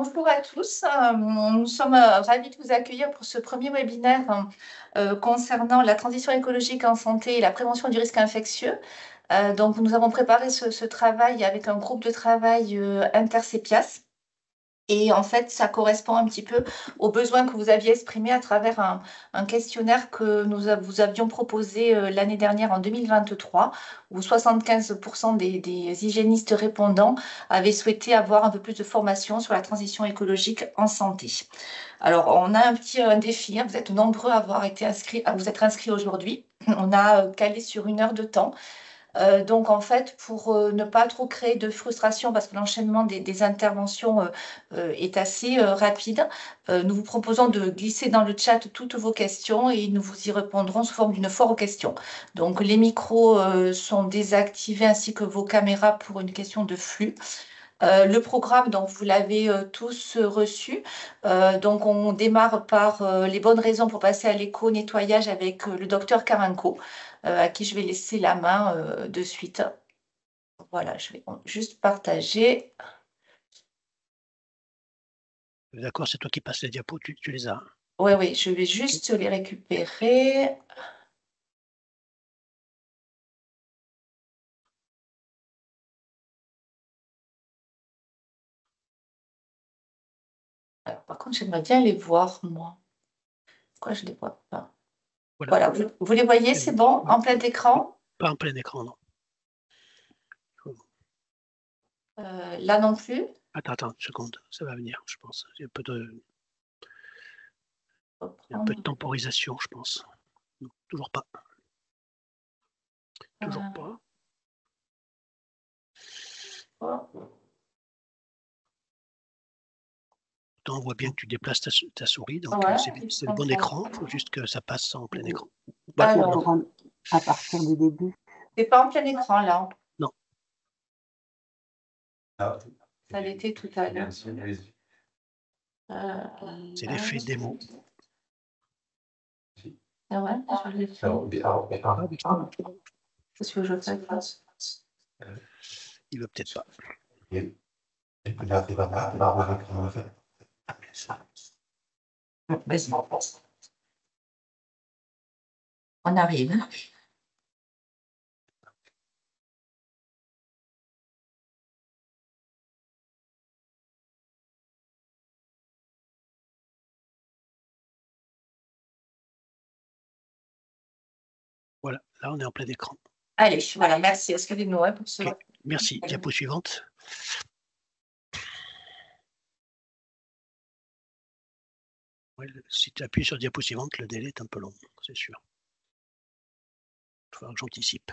bonjour à tous. Nous sommes ravis de vous accueillir pour ce premier webinaire concernant la transition écologique en santé et la prévention du risque infectieux. Donc, nous avons préparé ce travail avec un groupe de travail Intercepias. Et en fait, ça correspond un petit peu aux besoins que vous aviez exprimés à travers un questionnaire que vous avions proposé l'année dernière en 2023, où 75% des hygiénistes répondants avaient souhaité avoir un peu plus de formation sur la transition écologique en santé. Alors, on a un défi, hein, vous êtes nombreux à avoir été inscrits, à vous être inscrits aujourd'hui. On a calé sur 1 heure de temps. Donc, en fait, pour ne pas trop créer de frustration, parce que l'enchaînement des interventions est assez rapide, nous vous proposons de glisser dans le chat toutes vos questions et nous vous y répondrons sous forme d'une foire aux questions. Donc, les micros sont désactivés ainsi que vos caméras pour une question de flux. Le programme, donc, vous l'avez tous reçu. Donc, on démarre par les bonnes raisons pour passer à l'éco-nettoyage avec le docteur Carinco, à qui je vais laisser la main de suite. Voilà, je vais juste partager. D'accord, c'est toi qui passes les diapos, tu les as. Oui, oui, je vais juste les récupérer. Alors, par contre, j'aimerais bien les voir, moi. Pourquoi je ne les vois pas? Voilà, vous les voyez, c'est bon, en plein écran? Pas en plein écran, non. Là non plus? Attends, une seconde, ça va venir, je pense. Il y a un peu de temporisation, je pense. Non, toujours pas. Toujours pas. On voit bien que tu déplaces ta souris, donc c'est le bon écran. Il faut juste que ça passe en plein écran. Alors, à partir du début. C'est pas en plein écran, là. Non. Ça l'était tout à l'heure. C'est l'effet démo. Ah ouais, je l'ai fait. Qu'est-ce que je fais? Il veut peut-être pas. On arrive. Voilà, là on est en plein écran. Allez, voilà, merci. Excusez-nous pour ce. Okay. Merci. Diapo suivante. Ouais, si tu appuies sur diapo suivante, le délai est un peu long, c'est sûr. Il faudra que j'anticipe.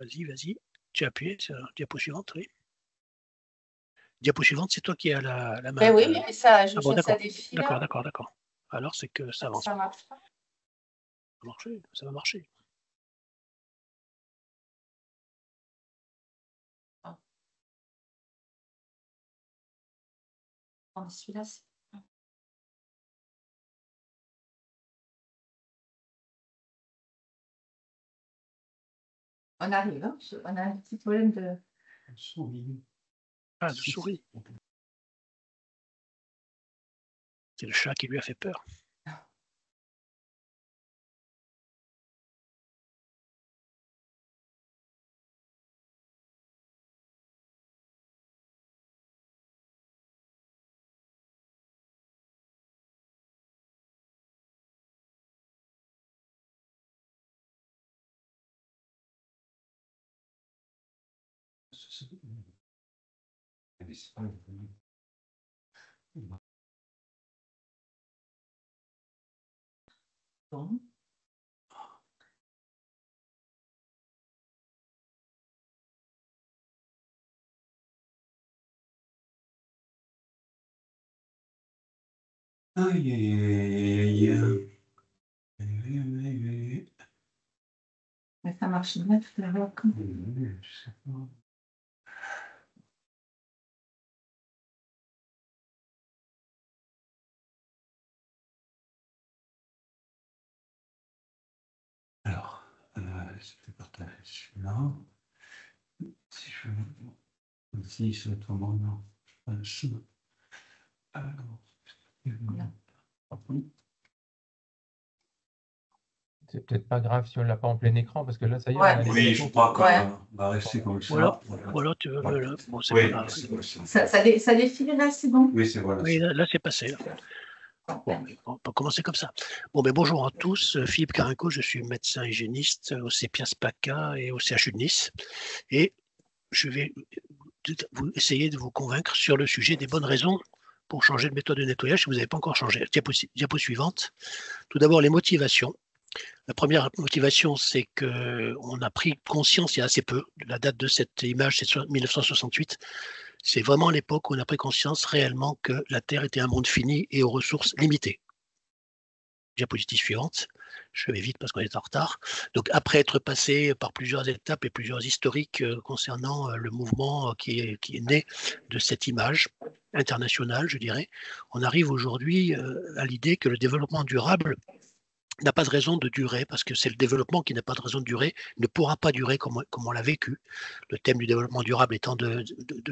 Vas-y. Tu as appuyé sur diapo suivante, oui. Diapo suivante, c'est toi qui as la main. Ben oui, mais ça, je bon, ça défile. D'accord. Alors, c'est que ça avance. Ça marche pas. Ça va marcher. Oh, celui-là, c'est. On arrive, hein. On a un petit problème de. Souris. Ah, de souris. C'est le chat qui lui a fait peur. Bon. Mais ça marche bien tout à l'heure. Alors, je vais partager celui-là. Si je Si, c'est autrement, non. C'est peut-être pas grave si on ne l'a pas en plein écran, parce que là, ça y est, Ouais. on a les Oui, photos. je crois qu'on Ouais. va rester comme ça. Voilà, tu veux. Ouais. Bon, c'est Oui, pas grave. c'est bon, c'est bon. Ça défile là, c'est bon. Oui, c'est voilà. Oui, là, c'est passé. Là. Bon, on peut commencer comme ça. Bon, mais bonjour à tous. Philippe Carinco, je suis médecin hygiéniste au CEPIAS PACA et au CHU de Nice. Et je vais essayer de vous convaincre sur le sujet des bonnes raisons pour changer de méthode de nettoyage si vous n'avez pas encore changé. Diapo suivante. Tout d'abord, les motivations. La première motivation, c'est qu'on a pris conscience il y a assez peu. La date de cette image, c'est 1968. C'est vraiment l'époque où on a pris conscience réellement que la Terre était un monde fini et aux ressources limitées. Diapositive suivante. Je vais vite parce qu'on est en retard. Donc, après être passé par plusieurs étapes et plusieurs historiques concernant le mouvement qui est né de cette image internationale, je dirais, on arrive aujourd'hui à l'idée que le développement durable n'a pas de raison de durer, parce que c'est le développement qui n'a pas de raison de durer, ne pourra pas durer comme on l'a vécu. Le thème du développement durable étant de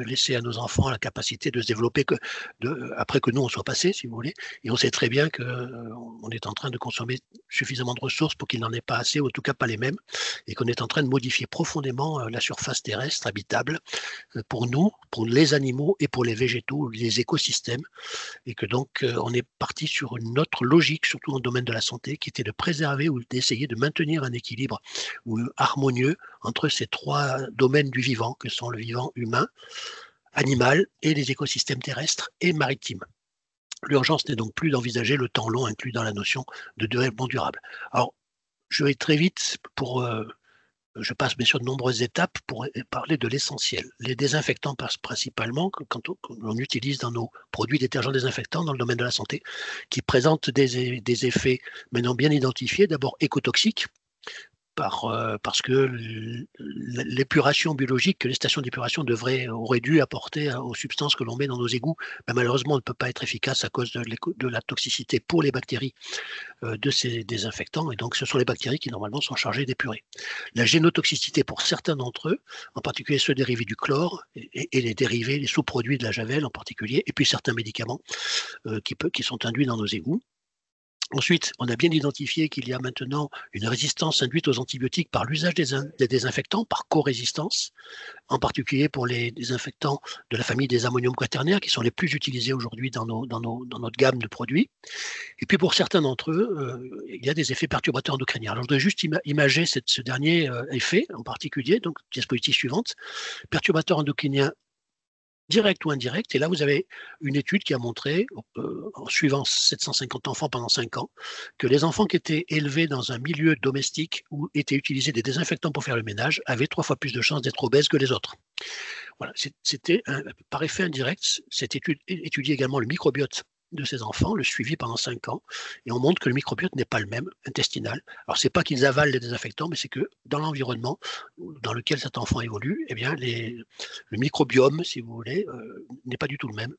laisser à nos enfants la capacité de se développer après que nous on soit passés, si vous voulez. Et on sait très bien qu'on est en train de consommer suffisamment de ressources pour qu'il n'en ait pas assez, ou en tout cas pas les mêmes, et qu'on est en train de modifier profondément la surface terrestre habitable pour nous, pour les animaux et pour les végétaux, les écosystèmes, et que donc on est parti sur une autre logique, surtout dans le domaine de la santé, qui était de préserver ou d'essayer de maintenir un équilibre harmonieux entre ces trois domaines du vivant, que sont le vivant humain, animal et les écosystèmes terrestres et maritimes. L'urgence n'est donc plus d'envisager le temps long inclus dans la notion de développement durable. Alors, je vais très vite je passe bien sûr de nombreuses étapes pour parler de l'essentiel. Les désinfectants principalement, quand on utilise dans nos produits détergents désinfectants dans le domaine de la santé, qui présentent des effets maintenant bien identifiés, d'abord écotoxiques, parce que l'épuration biologique que les stations d'épuration auraient dû apporter aux substances que l'on met dans nos égouts, ben malheureusement, ne peut pas être efficace à cause de la toxicité pour les bactéries de ces désinfectants. Et donc, ce sont les bactéries qui, normalement, sont chargées d'épurer. La génotoxicité pour certains d'entre eux, en particulier ceux dérivés du chlore et les dérivés, les sous-produits de la javel en particulier, et puis certains médicaments qui sont induits dans nos égouts. Ensuite, on a bien identifié qu'il y a maintenant une résistance induite aux antibiotiques par l'usage des désinfectants, par co-résistance, en particulier pour les désinfectants de la famille des ammonium quaternaires, qui sont les plus utilisés aujourd'hui dans notre gamme de produits. Et puis pour certains d'entre eux, il y a des effets perturbateurs endocriniens. Alors je voudrais juste imager ce dernier effet en particulier, donc diapositive suivante, perturbateurs endocriniens direct ou indirect. Et là, vous avez une étude qui a montré, en suivant 750 enfants pendant 5 ans, que les enfants qui étaient élevés dans un milieu domestique où étaient utilisés des désinfectants pour faire le ménage avaient 3 fois plus de chances d'être obèses que les autres. Voilà, c'était par effet indirect. Cette étude étudie également le microbiote de ces enfants, le suivi pendant 5 ans, et on montre que le microbiote n'est pas le même intestinal. Alors, c'est pas qu'ils avalent les désinfectants, mais c'est que dans l'environnement dans lequel cet enfant évolue, eh bien, le microbiome, si vous voulez, n'est pas du tout le même.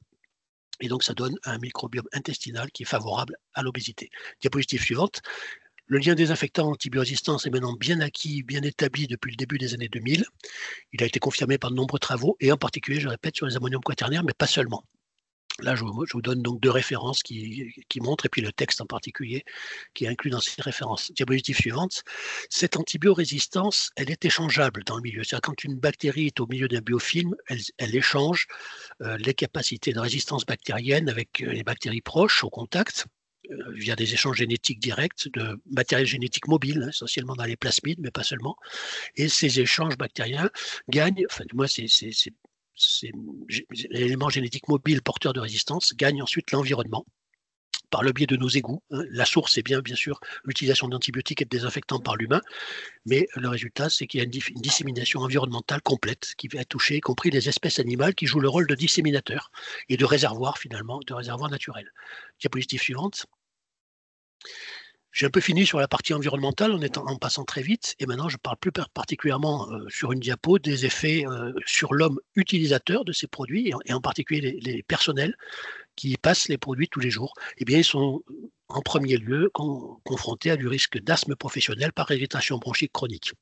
Et donc, ça donne un microbiome intestinal qui est favorable à l'obésité. Diapositive suivante. Le lien désinfectant-antibiorésistance est maintenant bien acquis, bien établi depuis le début des années 2000. Il a été confirmé par de nombreux travaux, et en particulier, je répète, sur les ammonium quaternaires, mais pas seulement. Là, je vous donne donc 2 références qui montrent, et puis le texte en particulier qui est inclus dans ces références. Diapositive suivante. Cette antibiorésistance, elle est échangeable dans le milieu. C'est-à-dire quand une bactérie est au milieu d'un biofilm, elle échange les capacités de résistance bactérienne avec les bactéries proches au contact, via des échanges génétiques directs de matériel génétique mobile, essentiellement dans les plasmides, mais pas seulement. Et ces échanges bactériens gagnent, enfin, moi, ces éléments génétiques mobiles porteurs de résistance gagnent ensuite l'environnement par le biais de nos égouts. La source est bien sûr l'utilisation d'antibiotiques et de désinfectants par l'humain, mais le résultat, c'est qu'il y a une dissémination environnementale complète qui va toucher, y compris les espèces animales qui jouent le rôle de disséminateurs et de réservoirs, finalement, de réservoirs naturels. Diapositive suivante. J'ai un peu fini sur la partie environnementale en passant très vite, et maintenant je parle plus particulièrement sur une diapo des effets sur l'homme utilisateur de ces produits, et en particulier les personnels qui passent les produits tous les jours. Eh bien, ils sont en premier lieu confrontés à du risque d'asthme professionnel par irritation bronchique chronique.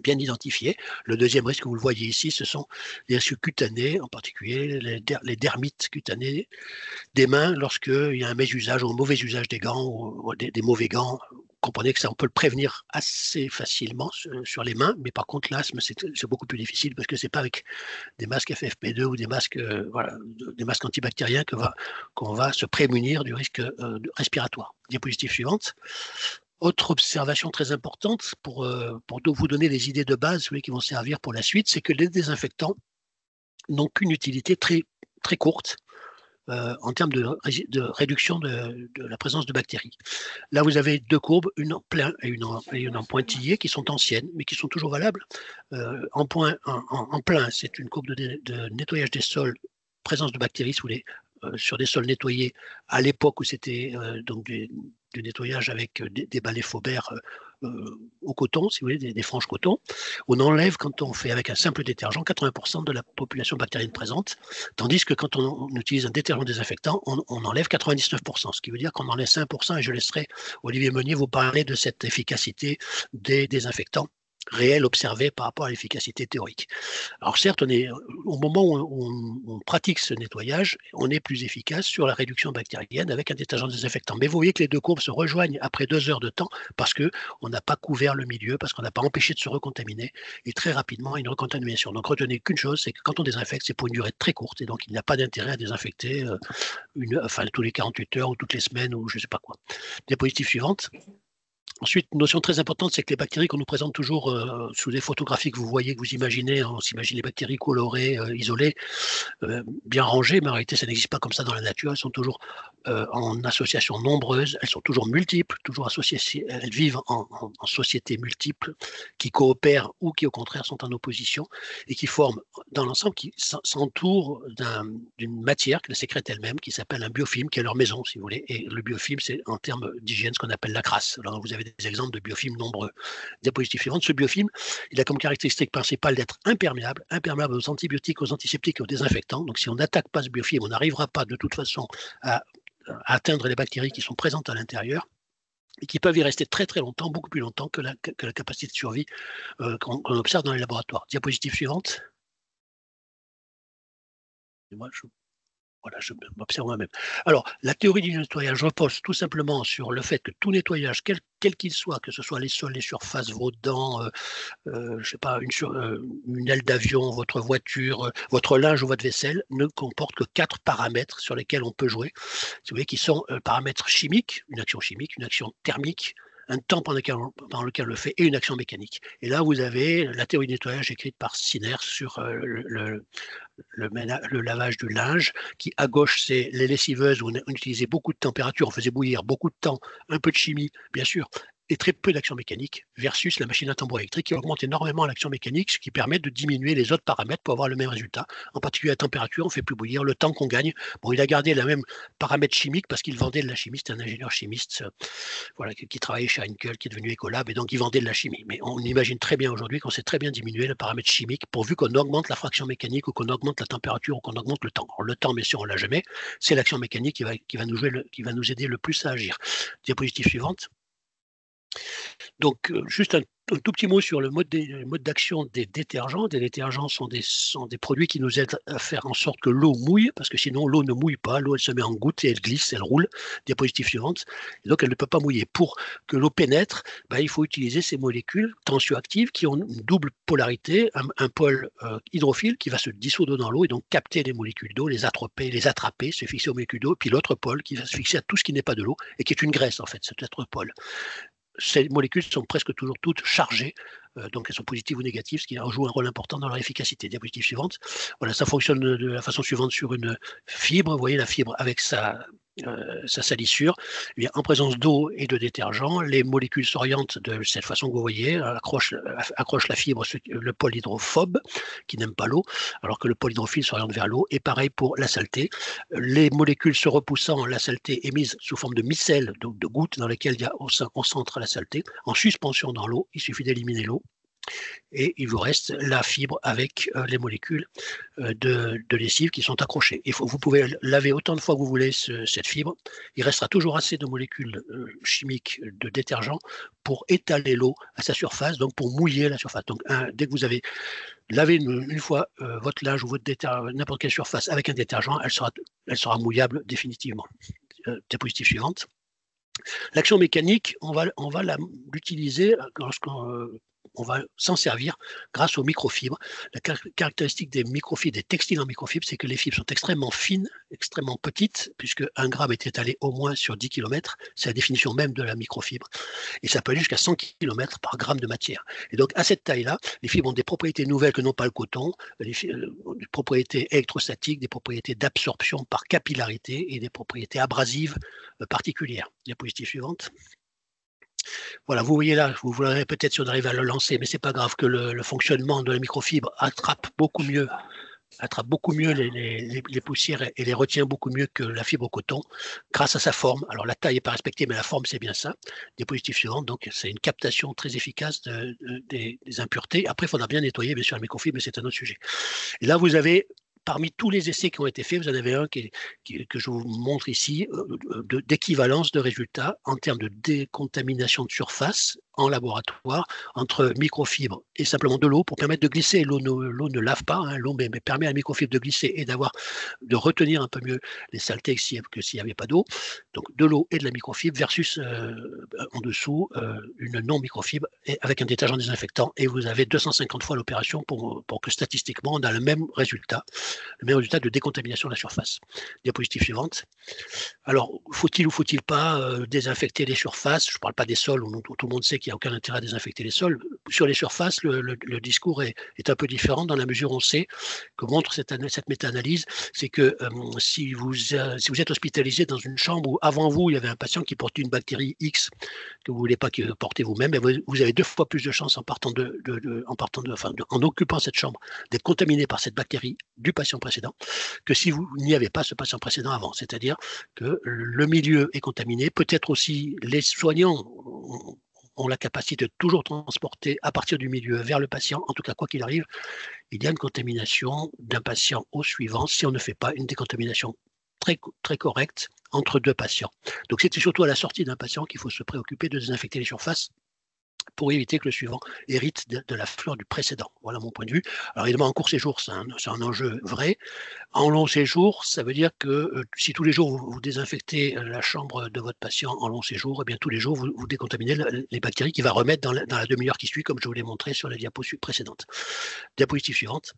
bien identifiés. Le deuxième risque, vous le voyez ici, ce sont les risques cutanés, en particulier les dermites cutanées des mains lorsqu'il y a un mésusage ou un mauvais usage des gants ou des mauvais gants. Vous comprenez que ça, on peut le prévenir assez facilement sur les mains, mais par contre, l'asthme, c'est beaucoup plus difficile parce que ce n'est pas avec des masques FFP2 ou des masques, des masques antibactériens qu'on va se prémunir du risque respiratoire. Diapositive suivante. Autre observation très importante pour vous donner des idées de base qui vont servir pour la suite, c'est que les désinfectants n'ont qu'une utilité très, très courte en termes de réduction de la présence de bactéries. Là, vous avez deux courbes, une en plein et une en pointillé, qui sont anciennes, mais qui sont toujours valables. En plein, c'est une courbe de nettoyage des sols, présence de bactéries sur des sols nettoyés à l'époque où c'était donc du nettoyage avec des balais Faubert au coton, si vous voulez, des franges coton. On enlève, quand on fait avec un simple détergent, 80% de la population bactérienne présente, tandis que quand on utilise un détergent désinfectant, on enlève 99%, ce qui veut dire qu'on en laisse 1%, et je laisserai Olivier Meunier vous parler de cette efficacité des désinfectants réel observé par rapport à l'efficacité théorique. Alors certes, au moment où on pratique ce nettoyage, on est plus efficace sur la réduction bactérienne avec un détergent désinfectant. Mais vous voyez que les deux courbes se rejoignent après 2 heures de temps parce qu'on n'a pas couvert le milieu, parce qu'on n'a pas empêché de se recontaminer, et très rapidement une recontamination. Donc retenez qu'une chose, c'est que quand on désinfecte, c'est pour une durée très courte, et donc il n'y a pas d'intérêt à désinfecter tous les 48 heures ou toutes les semaines ou je ne sais pas quoi. Diapositive suivante. Ensuite, une notion très importante, c'est que les bactéries qu'on nous présente toujours sous des photographies que vous voyez, que vous imaginez, on s'imagine les bactéries colorées, isolées, bien rangées, mais en réalité, ça n'existe pas comme ça dans la nature. Elles sont toujours en associations nombreuses, elles sont toujours multiples, toujours associées, elles vivent en sociétés multiples qui coopèrent ou qui, au contraire, sont en opposition et qui forment, dans l'ensemble, qui s'entourent d'une matière qu'elles sécrètent elles-mêmes, qui s'appelle un biofilm, qui est leur maison, si vous voulez. Et le biofilm, c'est en termes d'hygiène ce qu'on appelle la crasse. Alors, vous avez des exemples de biofilms nombreux. Diapositive suivante. Ce biofilm, il a comme caractéristique principale d'être imperméable aux antibiotiques, aux antiseptiques et aux désinfectants. Donc si on n'attaque pas ce biofilm, on n'arrivera pas de toute façon à atteindre les bactéries qui sont présentes à l'intérieur et qui peuvent y rester très très longtemps, beaucoup plus longtemps que la capacité de survie qu'on observe dans les laboratoires. Diapositive suivante. Et moi, voilà, je m'observe moi-même. Alors, la théorie du nettoyage repose tout simplement sur le fait que tout nettoyage, quel qu'il soit, que ce soit les sols, les surfaces, vos dents, je sais pas, une aile d'avion, votre voiture, votre linge ou votre vaisselle, ne comporte que 4 paramètres sur lesquels on peut jouer, vous voyez, qui sont paramètres chimiques, une action thermique, un temps pendant lequel on le fait et une action mécanique. Et là, vous avez la théorie du nettoyage écrite par Sinner sur le lavage du linge, qui à gauche, c'est les lessiveuses où on utilisait beaucoup de température, on faisait bouillir beaucoup de temps, un peu de chimie, bien sûr, et très peu d'action mécanique, versus la machine à tambour électrique qui augmente énormément l'action mécanique, ce qui permet de diminuer les autres paramètres pour avoir le même résultat. En particulier la température, on ne fait plus bouillir, le temps qu'on gagne. Bon, il a gardé la même paramètre chimique parce qu'il vendait de la chimie, c'était un ingénieur chimiste voilà, qui travaillait chez Heinkel, qui est devenu Ecolab, et donc il vendait de la chimie. Mais on imagine très bien aujourd'hui qu'on sait très bien diminuer le paramètre chimique pourvu qu'on augmente la fraction mécanique ou qu'on augmente la température ou qu'on augmente le temps. Alors, le temps, bien sûr, on ne l'a jamais, c'est l'action mécanique qui va nous aider le plus à agir. Diapositive suivante. Donc, juste un tout petit mot sur le mode d'action des détergents. Des détergents sont des produits qui nous aident à faire en sorte que l'eau mouille, parce que sinon l'eau ne mouille pas, l'eau elle se met en goutte et elle glisse, elle roule. Diapositive suivante. Et donc elle ne peut pas mouiller. Pour que l'eau pénètre, il faut utiliser ces molécules tensioactives qui ont une double polarité, un pôle hydrophile qui va se dissoudre dans l'eau et donc capter les molécules d'eau, les attraper, se fixer aux molécules d'eau, puis l'autre pôle qui va se fixer à tout ce qui n'est pas de l'eau et qui est une graisse en fait, cet autre pôle. Ces molécules sont presque toujours toutes chargées, donc elles sont positives ou négatives, ce qui joue un rôle important dans leur efficacité. Diapositive suivante. Voilà, ça fonctionne de la façon suivante sur une fibre. Vous voyez la fibre avec sa salissure. Eh bien, en présence d'eau et de détergent, les molécules s'orientent de cette façon que vous voyez, accroche la fibre, le pôle hydrophobe qui n'aime pas l'eau, alors que le pôle hydrophile s'oriente vers l'eau. Et pareil pour la saleté. Les molécules se repoussant, la saleté est mise sous forme de micelles, de gouttes dans lesquelles il y a au centre la saleté, en suspension dans l'eau. Il suffit d'éliminer l'eau. Et il vous reste la fibre avec les molécules de lessive qui sont accrochées. Vous pouvez laver autant de fois que vous voulez cette fibre. Il restera toujours assez de molécules chimiques de détergent pour étaler l'eau à sa surface, donc pour mouiller la surface. Donc dès que vous avez lavé une fois votre linge ou votre n'importe quelle surface avec un détergent, elle sera mouillable définitivement. Diapositive suivante. L'action mécanique, on va l'utiliser lorsqu'on on va s'en servir grâce aux microfibres. La caractéristique des microfibres, des textiles en microfibres, c'est que les fibres sont extrêmement fines, extrêmement petites, puisque 1 gramme est étalé au moins sur 10 km. C'est la définition même de la microfibre. Et ça peut aller jusqu'à 100 km par gramme de matière. Et donc, à cette taille-là, les fibres ont des propriétés nouvelles que n'ont pas le coton, des propriétés électrostatiques, des propriétés d'absorption par capillarité et des propriétés abrasives particulières. Diapositive suivante. Voilà, vous voyez là, vous verrez peut-être si on arrive à le lancer, mais ce n'est pas grave que le fonctionnement de la microfibre attrape beaucoup mieux les poussières et les retient beaucoup mieux que la fibre au coton grâce à sa forme. Alors la taille n'est pas respectée, mais la forme c'est bien ça. Diapositive suivante, donc c'est une captation très efficace des impuretés. Après, il faudra bien nettoyer bien sûr la microfibre, mais c'est un autre sujet. Et là, vous avez parmi tous les essais qui ont été faits, vous en avez un que je vous montre ici, d'équivalence de résultats en termes de décontamination de surface en laboratoire entre microfibres et simplement de l'eau pour permettre de glisser. L'eau ne lave pas, hein, l'eau mais permet à la microfibre de glisser et de retenir un peu mieux les saletés que s'il n'y avait pas d'eau. Donc de l'eau et de la microfibre versus en dessous une non-microfibre avec un détergent désinfectant, et vous avez 250 fois l'opération pour que statistiquement on a le même résultat de décontamination de la surface. Diapositive suivante. Alors, faut-il ou faut-il pas désinfecter les surfaces? Je ne parle pas des sols où tout le monde sait qu'il n'y a aucun intérêt à désinfecter les sols. Sur les surfaces, le discours est un peu différent dans la mesure où on sait que montre cette méta-analyse, c'est que si vous êtes hospitalisé dans une chambre où avant vous, il y avait un patient qui portait une bactérie X que vous ne voulez pas porter vous-même, vous avez 2 fois plus de chances en occupant cette chambre d'être contaminé par cette bactérie du patient précédent que si vous n'y avez pas ce patient précédent avant. C'est-à-dire que le milieu est contaminé, peut-être aussi les soignants ont la capacité de toujours transporter à partir du milieu vers le patient. En tout cas, quoi qu'il arrive, il y a une contamination d'un patient au suivant si on ne fait pas une décontamination très, très correcte entre 2 patients. Donc c'est surtout à la sortie d'un patient qu'il faut se préoccuper de désinfecter les surfaces pour éviter que le suivant hérite de la flore du précédent. Voilà mon point de vue. Alors évidemment, en court séjour, c'est un enjeu vrai. En long séjour, ça veut dire que si tous les jours vous désinfectez la chambre de votre patient en long séjour, eh bien tous les jours vous décontaminez les bactéries qui va remettre dans la demi-heure qui suit, comme je vous l'ai montré sur la diapositive précédente. Diapositive suivante.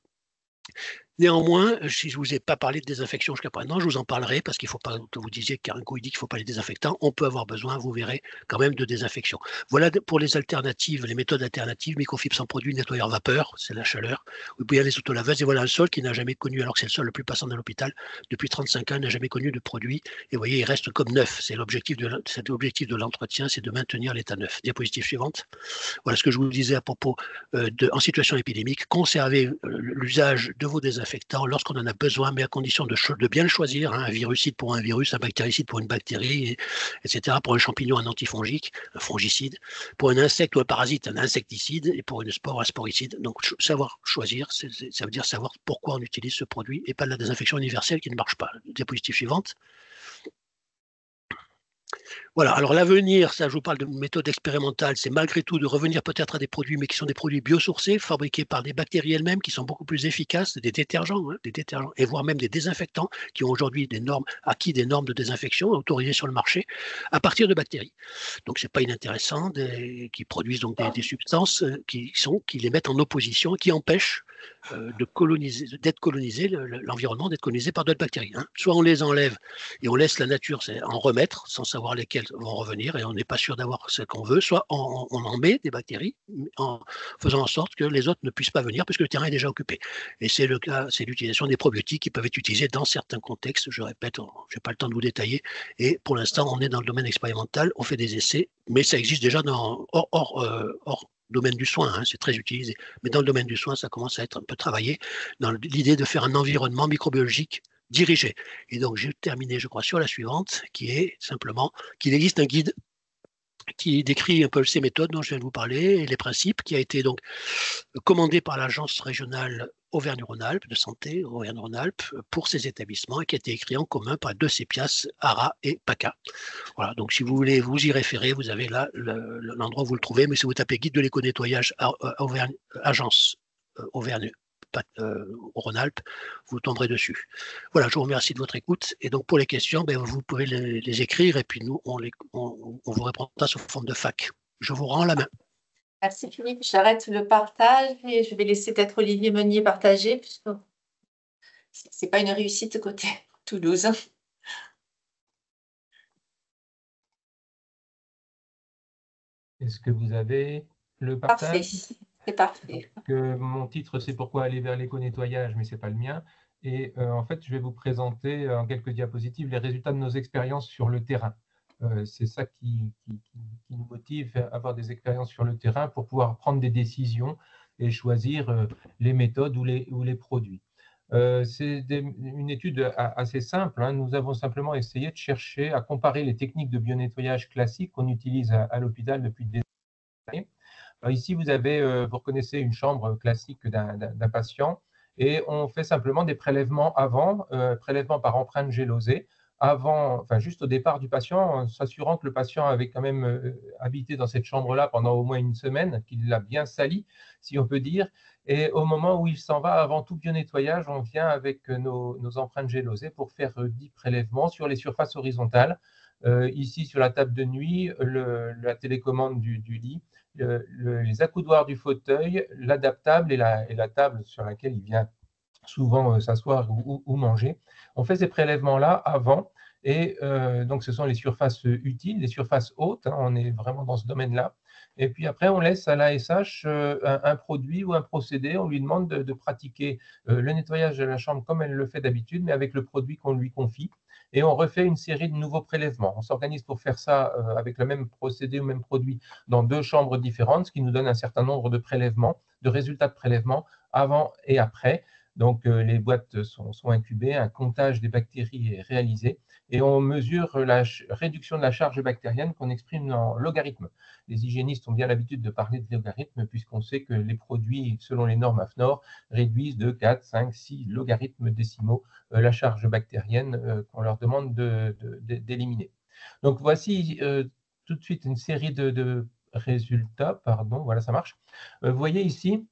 Néanmoins, si je ne vous ai pas parlé de désinfection jusqu'à présent, je vous en parlerai parce qu'il ne faut pas que vous disiez que Carinco dit qu'il ne faut pas les désinfectants. On peut avoir besoin, vous verrez, quand même de désinfection. Voilà pour les alternatives, les méthodes alternatives. Microfibres sans produit, nettoyeur vapeur, c'est la chaleur. Vous pouvez aller les autolaveuses. Et voilà un sol qui n'a jamais connu, alors que c'est le sol le plus passant dans l'hôpital, depuis 35 ans, n'a jamais connu de produit. Et vous voyez, il reste comme neuf. C'est l'objectif de l'entretien, c'est de maintenir l'état neuf. Diapositive suivante. Voilà ce que je vous disais à propos en situation épidémique. Conservez l'usage de vos désinfectants lorsqu'on en a besoin, mais à condition de bien le choisir, hein, un virucide pour un virus, un bactéricide pour une bactérie, etc. Pour un champignon, un antifongique, un fongicide. Pour un insecte ou un parasite, un insecticide. Et pour une spore, un sporicide. Donc, savoir choisir, ça veut dire savoir pourquoi on utilise ce produit et pas de la désinfection universelle qui ne marche pas. Diapositive suivante. Voilà, alors l'avenir, ça je vous parle de méthode expérimentale, c'est malgré tout de revenir peut-être à des produits, mais qui sont des produits biosourcés, fabriqués par des bactéries elles-mêmes, qui sont beaucoup plus efficaces, des détergents, et voire même des désinfectants, qui ont aujourd'hui acquis des normes de désinfection autorisées sur le marché, à partir de bactéries. Donc c'est pas inintéressant, qui produisent donc des substances qui les mettent en opposition, qui empêchent d'être colonisé, l'environnement d'être colonisé par d'autres bactéries. Hein. Soit on les enlève et on laisse la nature en remettre sans savoir lesquelles vont revenir et on n'est pas sûr d'avoir ce qu'on veut, soit on en met des bactéries en faisant en sorte que les autres ne puissent pas venir puisque le terrain est déjà occupé. Et c'est le cas, c'est l'utilisation des probiotiques qui peuvent être utilisés dans certains contextes, je répète, je n'ai pas le temps de vous détailler, et pour l'instant on est dans le domaine expérimental, on fait des essais, mais ça existe déjà hors domaine du soin, hein, c'est très utilisé. Mais dans le domaine du soin, ça commence à être un peu travaillé dans l'idée de faire un environnement microbiologique dirigé. Et donc, j'ai terminé, je crois, sur la suivante, qui est simplement qu'il existe un guide qui décrit un peu ces méthodes dont je viens de vous parler et les principes, qui a été donc commandé par l'agence régionale Auvergne-Rhône-Alpes de santé, Auvergne-Rhône-Alpes, pour ces établissements et qui a été écrit en commun par 2 CEPIAS, ARA et PACA. Voilà, donc si vous voulez vous y référer, vous avez là l'endroit où vous le trouvez, mais si vous tapez guide de l'éco-nettoyage Auvergne, agence Auvergne Rhône-Alpes, vous tomberez dessus. Voilà, je vous remercie de votre écoute. Et donc pour les questions, vous pouvez les écrire et puis nous, on vous répondra sous forme de FAQ. Je vous rends la main. Merci Philippe, j'arrête le partage et je vais laisser peut-être Olivier Meunier partager, puisque ce n'est pas une réussite côté Toulouse. Est-ce que vous avez le partage? Parfait, c'est parfait. Mon titre, c'est Pourquoi aller vers l'éco-nettoyage, mais ce n'est pas le mien. Et en fait, je vais vous présenter en quelques diapositives les résultats de nos expériences sur le terrain. C'est ça qui nous motive à avoir des expériences sur le terrain pour pouvoir prendre des décisions et choisir les méthodes ou les produits. C'est une étude assez simple. Hein. Nous avons simplement essayé de chercher à comparer les techniques de bionettoyage classiques qu'on utilise à l'hôpital depuis des années. Alors ici, vous reconnaissez une chambre classique d'un patient et on fait simplement des prélèvements avant, prélèvements par empreinte gélosée, juste au départ du patient, en s'assurant que le patient avait quand même habité dans cette chambre-là pendant au moins une semaine, qu'il l'a bien sali, si on peut dire. Et au moment où il s'en va, avant tout bio-nettoyage, on vient avec nos empreintes gélosées pour faire 10 prélèvements sur les surfaces horizontales. Ici, sur la table de nuit, la télécommande du lit, les accoudoirs du fauteuil, l'adaptable et la table sur laquelle il vient souvent s'asseoir ou manger. On fait ces prélèvements-là avant et donc ce sont les surfaces utiles, les surfaces hautes, hein, on est vraiment dans ce domaine-là. Et puis après, on laisse à l'ASH un produit ou un procédé, on lui demande de pratiquer le nettoyage de la chambre comme elle le fait d'habitude, mais avec le produit qu'on lui confie. Et on refait une série de nouveaux prélèvements. On s'organise pour faire ça avec le même procédé ou même produit dans 2 chambres différentes, ce qui nous donne un certain nombre de prélèvements, de résultats de prélèvements avant et après. Donc, les boîtes sont incubées, un comptage des bactéries est réalisé et on mesure la réduction de la charge bactérienne qu'on exprime en logarithme. Les hygiénistes ont bien l'habitude de parler de logarithme puisqu'on sait que les produits, selon les normes AFNOR, réduisent de 4, 5, 6 logarithmes décimaux la charge bactérienne qu'on leur demande d'éliminer. Donc, voici tout de suite une série de résultats. Pardon, voilà, ça marche. Vous voyez ici,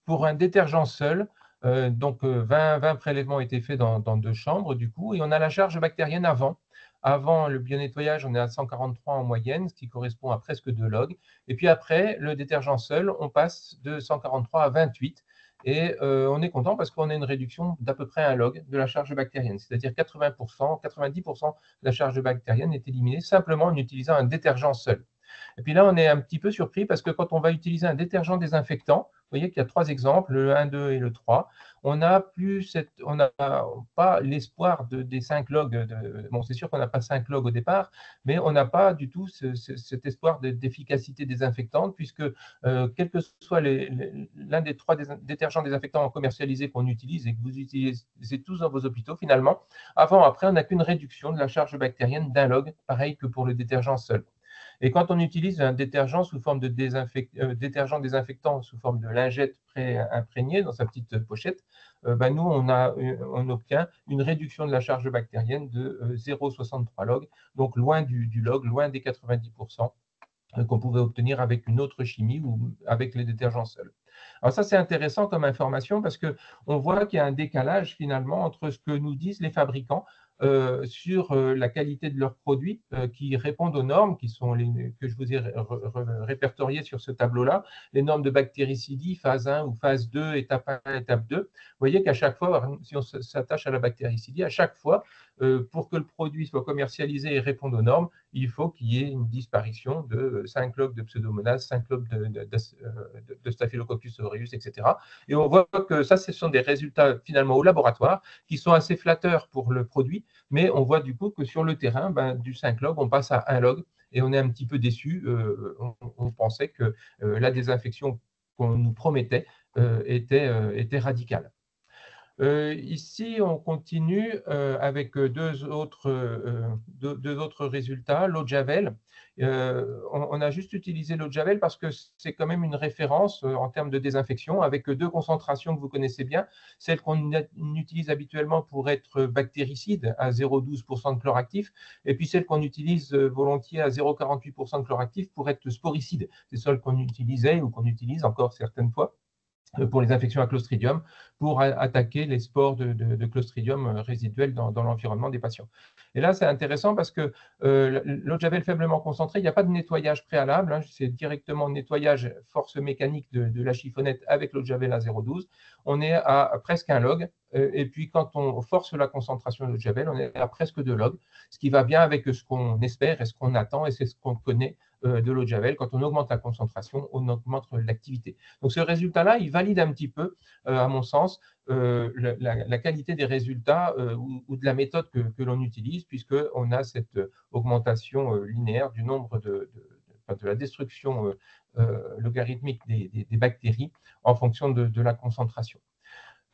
pour un détergent seul, 20 prélèvements ont été faits dans 2 chambres, du coup, et on a la charge bactérienne avant. Avant le bio-nettoyage, on est à 143 en moyenne, ce qui correspond à presque 2 logs. Et puis après, le détergent seul, on passe de 143 à 28. Et on est content parce qu'on a une réduction d'à peu près 1 log de la charge bactérienne. C'est-à-dire 80%, 90% de la charge bactérienne est éliminée simplement en utilisant un détergent seul. Et puis là, on est un petit peu surpris parce que quand on va utiliser un détergent désinfectant, vous voyez qu'il y a 3 exemples, le 1, 2 et le 3, on n'a pas l'espoir des 5 logs. Bon, c'est sûr qu'on n'a pas 5 logs au départ, mais on n'a pas du tout cet espoir d'efficacité désinfectante puisque quel que soit l'un des 3 détergents désinfectants commercialisés qu'on utilise et que vous utilisez tous dans vos hôpitaux, finalement, avant, après, on n'a qu'une réduction de la charge bactérienne d'1 log, pareil que pour le détergent seul. Et quand on utilise un détergent sous forme de détergent désinfectant, sous forme de lingette pré-imprégnée dans sa petite pochette, nous, on obtient une réduction de la charge bactérienne de 0,63 log, donc loin du log, loin des 90% qu'on pouvait obtenir avec une autre chimie ou avec les détergents seuls. Alors ça, c'est intéressant comme information parce qu'on voit qu'il y a un décalage finalement entre ce que nous disent les fabricants sur la qualité de leurs produits qui répondent aux normes que je vous ai répertoriées sur ce tableau-là, les normes de bactéricidie, phase 1 ou phase 2, étape 1, étape 2. Vous voyez qu'à chaque fois, si on s'attache à la bactéricidie, à chaque fois, pour que le produit soit commercialisé et réponde aux normes, il faut qu'il y ait une disparition de 5 logs de Pseudomonas, 5 logs de Staphylococcus aureus, etc. Et on voit que ça, ce sont des résultats finalement au laboratoire qui sont assez flatteurs pour le produit, mais on voit du coup que sur le terrain, du 5 log, on passe à 1 log et on est un petit peu déçu. On pensait que la désinfection qu'on nous promettait était radicale. Ici, on continue avec deux autres résultats. L'eau de Javel, on a juste utilisé l'eau de Javel parce que c'est quand même une référence en termes de désinfection avec deux concentrations que vous connaissez bien. Celle qu'on utilise habituellement pour être bactéricide à 0,12% de chlore actif et puis celle qu'on utilise volontiers à 0,48% de chlore actif pour être sporicide. C'est celle qu'on utilisait ou qu'on utilise encore certaines fois pour les infections à Clostridium, pour attaquer les spores de Clostridium résiduels dans l'environnement des patients. Et là, c'est intéressant parce que l'eau de Javel faiblement concentrée, il n'y a pas de nettoyage préalable, hein, c'est directement nettoyage force mécanique de la chiffonnette avec l'eau de Javel à 0,12. On est à presque 1 log, et puis quand on force la concentration de l'eau de Javel, on est à presque 2 logs, ce qui va bien avec ce qu'on espère et ce qu'on attend, et c'est ce qu'on connaît de l'eau de Javel. Quand on augmente la concentration, on augmente l'activité. Donc ce résultat-là, il valide un petit peu, à mon sens, la qualité des résultats ou de la méthode que l'on utilise, puisqu'on a cette augmentation linéaire du nombre de la destruction logarithmique des bactéries en fonction de la concentration.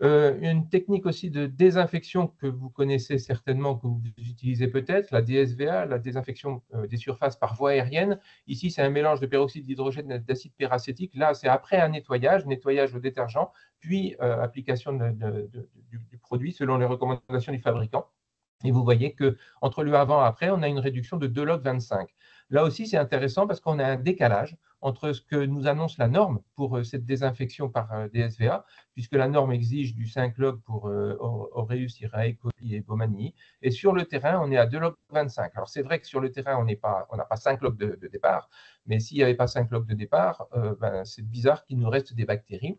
Une technique aussi de désinfection que vous connaissez certainement, que vous utilisez peut-être, la DSVA, la désinfection des surfaces par voie aérienne. Ici, c'est un mélange de peroxyde d'hydrogène et d'acide peracétique. Là, c'est après un nettoyage au détergent, puis application du produit selon les recommandations du fabricant. Et vous voyez qu'entre le avant et après, on a une réduction de 2 log 25. Là aussi, c'est intéressant parce qu'on a un décalage entre ce que nous annonce la norme pour cette désinfection par DSVA, puisque la norme exige du 5 log pour Aureus, Irae, coli et Bowmanii. Et sur le terrain, on est à 2 log 25. Alors, c'est vrai que sur le terrain, on n'a pas 5 logs de départ, mais s'il n'y avait pas 5 logs de départ, c'est bizarre qu'il nous reste des bactéries.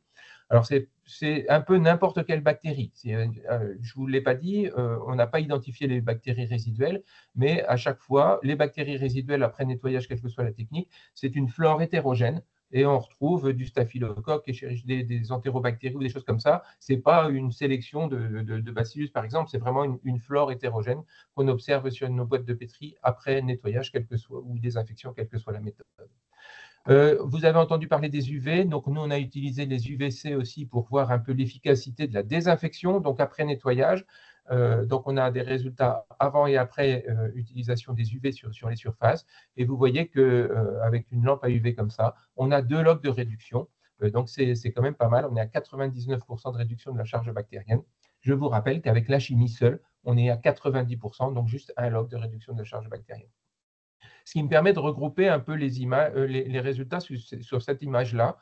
Alors, c'est un peu n'importe quelle bactérie. Je ne vous l'ai pas dit, on n'a pas identifié les bactéries résiduelles, mais à chaque fois, les bactéries résiduelles après nettoyage, quelle que soit la technique, c'est une flore hétérogène et on retrouve du staphylocoque, des entérobactéries ou des choses comme ça. Ce n'est pas une sélection de bacillus, par exemple, c'est vraiment une flore hétérogène qu'on observe sur nos boîtes de pétri après nettoyage, ou désinfection, quelle que soit la méthode. Vous avez entendu parler des UV, donc nous on a utilisé les UVC aussi pour voir un peu l'efficacité de la désinfection, donc après nettoyage. Donc on a des résultats avant et après utilisation des UV sur les surfaces, et vous voyez qu'avec une lampe à UV comme ça, on a 2 logs de réduction, donc c'est quand même pas mal, on est à 99% de réduction de la charge bactérienne. Je vous rappelle qu'avec la chimie seule, on est à 90%, donc juste 1 log de réduction de la charge bactérienne. Ce qui me permet de regrouper un peu les résultats sur cette image-là.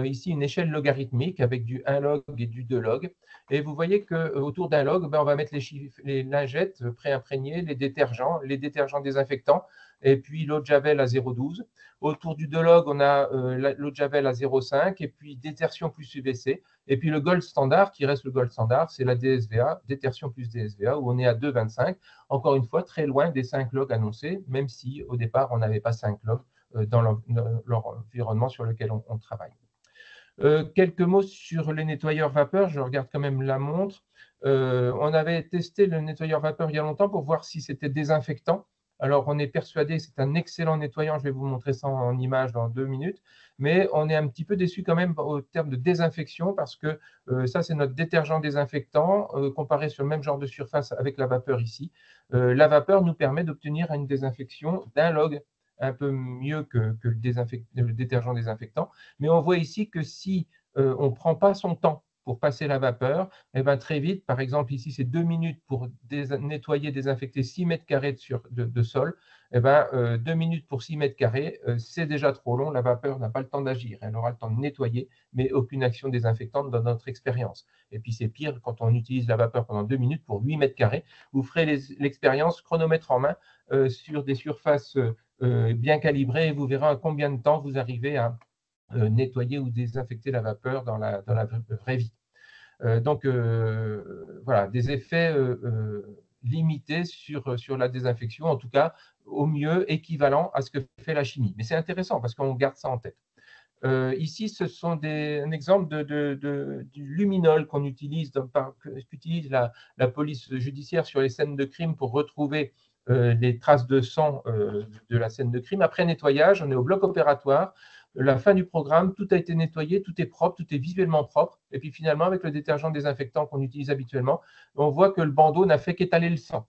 Ici, une échelle logarithmique avec du 1 log et du 2 log. Et vous voyez qu'autour d'un log, on va mettre les lingettes pré-imprégnées, les détergents désinfectants, et puis l'eau de Javel à 0,12. Autour du 2 log, on a l'eau de Javel à 0,5, et puis détertion plus UVC. Et puis le gold standard, qui reste le gold standard, c'est la DSVA, détertion plus DSVA, où on est à 2,25. Encore une fois, très loin des 5 logs annoncés, même si au départ, on n'avait pas 5 logs dans l'environnement sur lequel on travaille. Quelques mots sur les nettoyeurs vapeur. Je regarde quand même la montre. On avait testé le nettoyeur vapeur il y a longtemps pour voir si c'était désinfectant. Alors, on est persuadé que c'est un excellent nettoyant. Je vais vous montrer ça en image dans 2 minutes. Mais on est un petit peu déçu quand même au terme de désinfection parce que ça, c'est notre détergent désinfectant comparé sur le même genre de surface avec la vapeur ici. La vapeur nous permet d'obtenir une désinfection d'1 log, un peu mieux que le détergent désinfectant. Mais on voit ici que si on ne prend pas son temps pour passer la vapeur, et bien très vite, par exemple ici c'est 2 minutes pour nettoyer, désinfecter 6 mètres carrés de sol, et bien 2 minutes pour 6 mètres carrés, c'est déjà trop long, la vapeur n'a pas le temps d'agir, elle aura le temps de nettoyer, mais aucune action désinfectante dans notre expérience. Et puis c'est pire quand on utilise la vapeur pendant 2 minutes pour 8 mètres carrés, vous ferez l'expérience chronomètre en main sur des surfaces bien calibrées et vous verrez à combien de temps vous arrivez à nettoyer ou désinfecter la vapeur dans la vraie vie. Donc, voilà, des effets limités sur la désinfection, en tout cas, au mieux équivalent à ce que fait la chimie. Mais c'est intéressant parce qu'on garde ça en tête. Ici, ce sont un exemple du luminol qu'on utilise, qu'utilise la police judiciaire sur les scènes de crime pour retrouver les traces de sang de la scène de crime. Après nettoyage, on est au bloc opératoire. la fin du programme, tout a été nettoyé, tout est propre, tout est visuellement propre. Et puis finalement, avec le détergent désinfectant qu'on utilise habituellement, on voit que le bandeau n'a fait qu'étaler le sang.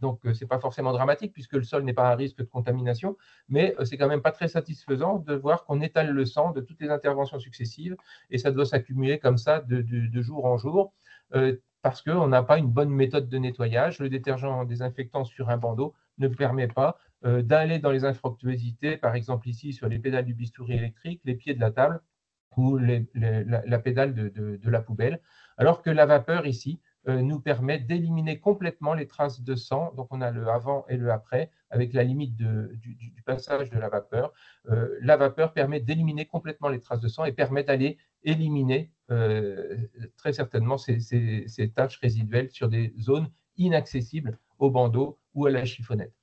Donc, ce n'est pas forcément dramatique puisque le sol n'est pas à risque de contamination, mais c'est quand même pas très satisfaisant de voir qu'on étale le sang de toutes les interventions successives et ça doit s'accumuler comme ça de jour en jour parce qu'on n'a pas une bonne méthode de nettoyage. Le détergent désinfectant sur un bandeau ne permet pas d'aller dans les infructuosités, par exemple ici sur les pédales du bistouri électrique, les pieds de la table ou la pédale de la poubelle, alors que la vapeur ici nous permet d'éliminer complètement les traces de sang. Donc on a le avant et le après avec la limite du passage de la vapeur. La vapeur permet d'éliminer complètement les traces de sang et permet d'aller éliminer très certainement ces taches résiduelles sur des zones inaccessibles au bandeau ou à la chiffonnette.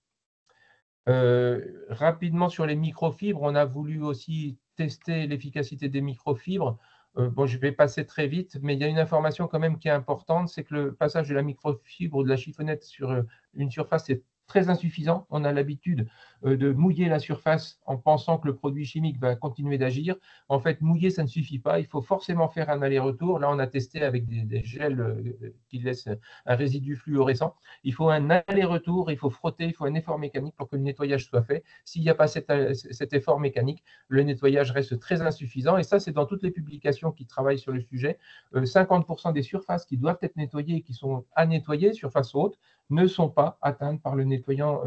Rapidement sur les microfibres, on a voulu aussi tester l'efficacité des microfibres. Bon, je vais passer très vite, mais il y a une information quand même qui est importante, c'est que le passage de la microfibre ou de la chiffonnette sur une surface est très insuffisant. On a l'habitude de mouiller la surface en pensant que le produit chimique va continuer d'agir. En fait, mouiller, ça ne suffit pas. Il faut forcément faire un aller-retour. Là, on a testé avec des gels qui laissent un résidu fluorescent. Il faut un aller-retour, il faut frotter, il faut un effort mécanique pour que le nettoyage soit fait. S'il n'y a pas cet effort mécanique, le nettoyage reste très insuffisant. Et ça, c'est dans toutes les publications qui travaillent sur le sujet. 50% des surfaces qui doivent être nettoyées et qui sont à nettoyer, surfaces hautes, ne sont pas atteintes par le nettoyant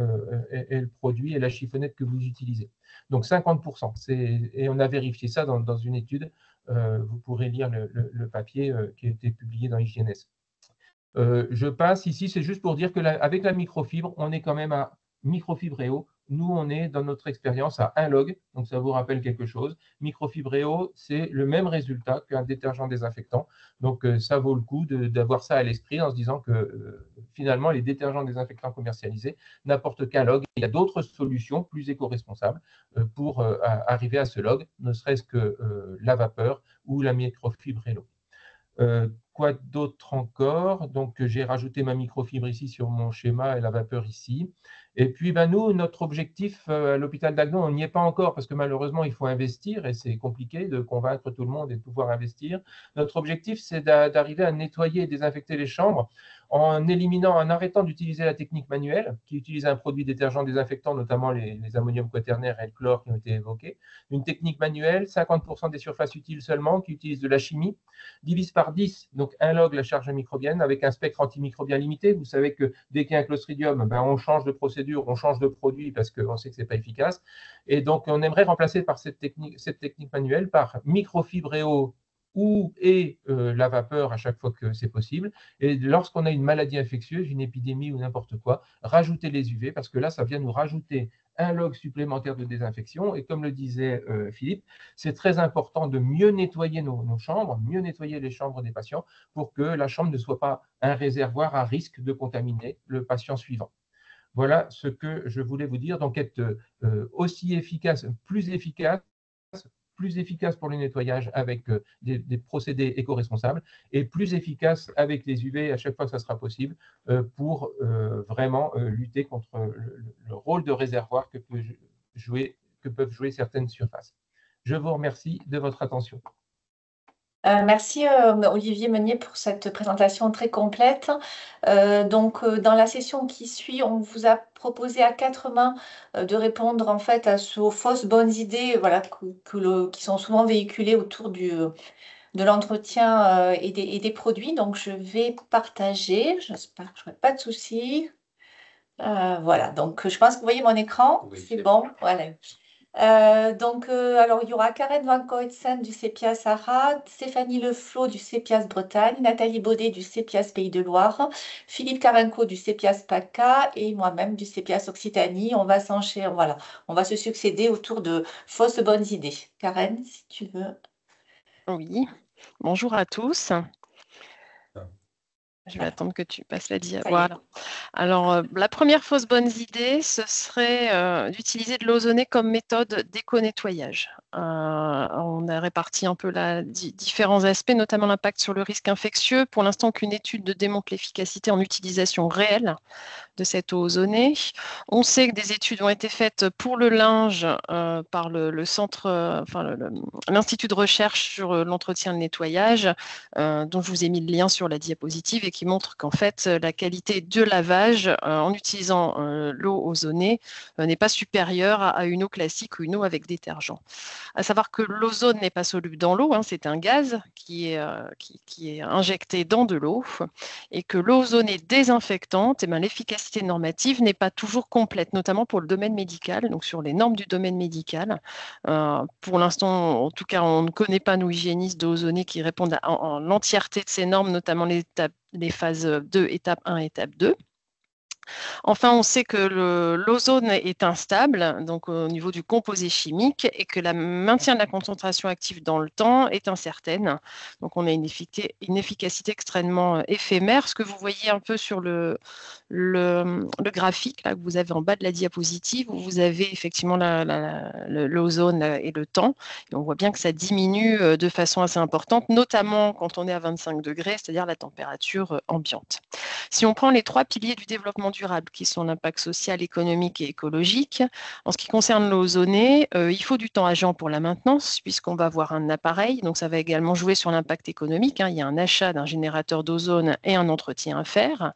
et le produit et la chiffonnette que vous utilisez. Donc 50%. Et on a vérifié ça dans une étude. Vous pourrez lire le papier qui a été publié dans IGNS. Je passe ici, c'est juste pour dire qu'avec la microfibre, on est quand même à microfibréo. Nous, on est dans notre expérience à 1 log, donc ça vous rappelle quelque chose. Microfibréo, c'est le même résultat qu'un détergent désinfectant. Donc, ça vaut le coup d'avoir ça à l'esprit en se disant que finalement, les détergents désinfectants commercialisés n'apportent qu'un log. Il y a d'autres solutions plus éco-responsables pour arriver à ce log, ne serait-ce que la vapeur ou la microfibréo. Quoi d'autre encore? Donc, j'ai rajouté ma microfibre ici sur mon schéma et la vapeur ici. Et puis, nous, notre objectif à l'hôpital d'Agnon, on n'y est pas encore parce que malheureusement, il faut investir et c'est compliqué de convaincre tout le monde et de pouvoir investir. Notre objectif, c'est d'arriver à nettoyer et désinfecter les chambres en éliminant, en arrêtant d'utiliser la technique manuelle qui utilise un produit détergent désinfectant, notamment les ammoniums quaternaires et le chlore qui ont été évoqués. Une technique manuelle, 50% des surfaces utiles seulement qui utilisent de la chimie, divise par 10, donc 1 log la charge microbienne avec un spectre antimicrobien limité. Vous savez que dès qu'il y a un Clostridium, on change de procédure, on change de produit parce qu'on sait que ce n'est pas efficace. Et donc, on aimerait remplacer par cette technique manuelle par microfibréo et la vapeur à chaque fois que c'est possible. Et lorsqu'on a une maladie infectieuse, une épidémie ou n'importe quoi, rajouter les UV parce que là, ça vient nous rajouter 1 log supplémentaire de désinfection. Et comme le disait Philippe, c'est très important de mieux nettoyer nos chambres, mieux nettoyer les chambres des patients pour que la chambre ne soit pas un réservoir à risque de contaminer le patient suivant. Voilà ce que je voulais vous dire. Donc, être aussi efficace, plus efficace pour le nettoyage avec des procédés éco-responsables et plus efficace avec les UV à chaque fois que ça sera possible pour vraiment lutter contre le rôle de réservoir que peuvent jouer certaines surfaces. Je vous remercie de votre attention. Merci Olivier Meunier pour cette présentation très complète. Dans la session qui suit, on vous a proposé à 4 mains de répondre en fait aux fausses bonnes idées voilà, qui sont souvent véhiculées autour de l'entretien et des produits. Donc je vais partager, j'espère que je n'aurai pas de soucis. Voilà, donc je pense que vous voyez mon écran, oui, c'est bon, voilà. Alors, il y aura Karen Van Koetsen du CEPIAS Arad, Stéphanie Leflot du CEPIAS Bretagne, Nathalie Baudet du CEPIAS Pays de Loire, Philippe Carenco du CEPIAS PACA et moi-même du CEPIAS Occitanie. On va s'enchaîner, voilà, on va se succéder autour de fausses bonnes idées. Karen, si tu veux. Oui, bonjour à tous. Je vais attendre que tu passes la dia. Ça y est. Voilà. Alors, la première fausse bonne idée, ce serait d'utiliser de l'ozonné comme méthode d'éco-nettoyage. On a réparti un peu différents aspects, notamment l'impact sur le risque infectieux. Pour l'instant, aucune étude ne démontre l'efficacité en utilisation réelle de cette eau ozonée. On sait que des études ont été faites pour le linge par le centre, l'Institut de recherche sur l'entretien et le nettoyage, dont je vous ai mis le lien sur la diapositive et qui montre qu'en fait, la qualité de lavage en utilisant l'eau ozonée n'est pas supérieure à une eau classique ou une eau avec détergent. À savoir que l'ozone n'est pas soluble dans l'eau, hein, c'est un gaz qui est injecté dans de l'eau, et que l'eau ozonée désinfectante, l'efficacité normative n'est pas toujours complète, notamment pour le domaine médical, donc sur les normes du domaine médical. Pour l'instant, en tout cas, on ne connaît pas, nous hygiénistes, d'eau ozonée qui répondent en l'entièreté de ces normes, notamment les phases 2, étape 1, étape 2. Enfin, on sait que l'ozone est instable, donc au niveau du composé chimique, et que le maintien de la concentration active dans le temps est incertaine. Donc, on a une efficacité extrêmement éphémère. Ce que vous voyez un peu sur le graphique là, que vous avez en bas de la diapositive, où vous avez effectivement l'ozone et le temps. Et on voit bien que ça diminue de façon assez importante, notamment quand on est à 25 degrés, c'est-à-dire la température ambiante. Si on prend les 3 piliers du développement durable, qui sont l'impact social, économique et écologique, en ce qui concerne l'eau ozonée, il faut du temps agent pour la maintenance, puisqu'on va avoir un appareil, donc ça va également jouer sur l'impact économique. Il y a un achat d'un générateur d'ozone et un entretien à faire.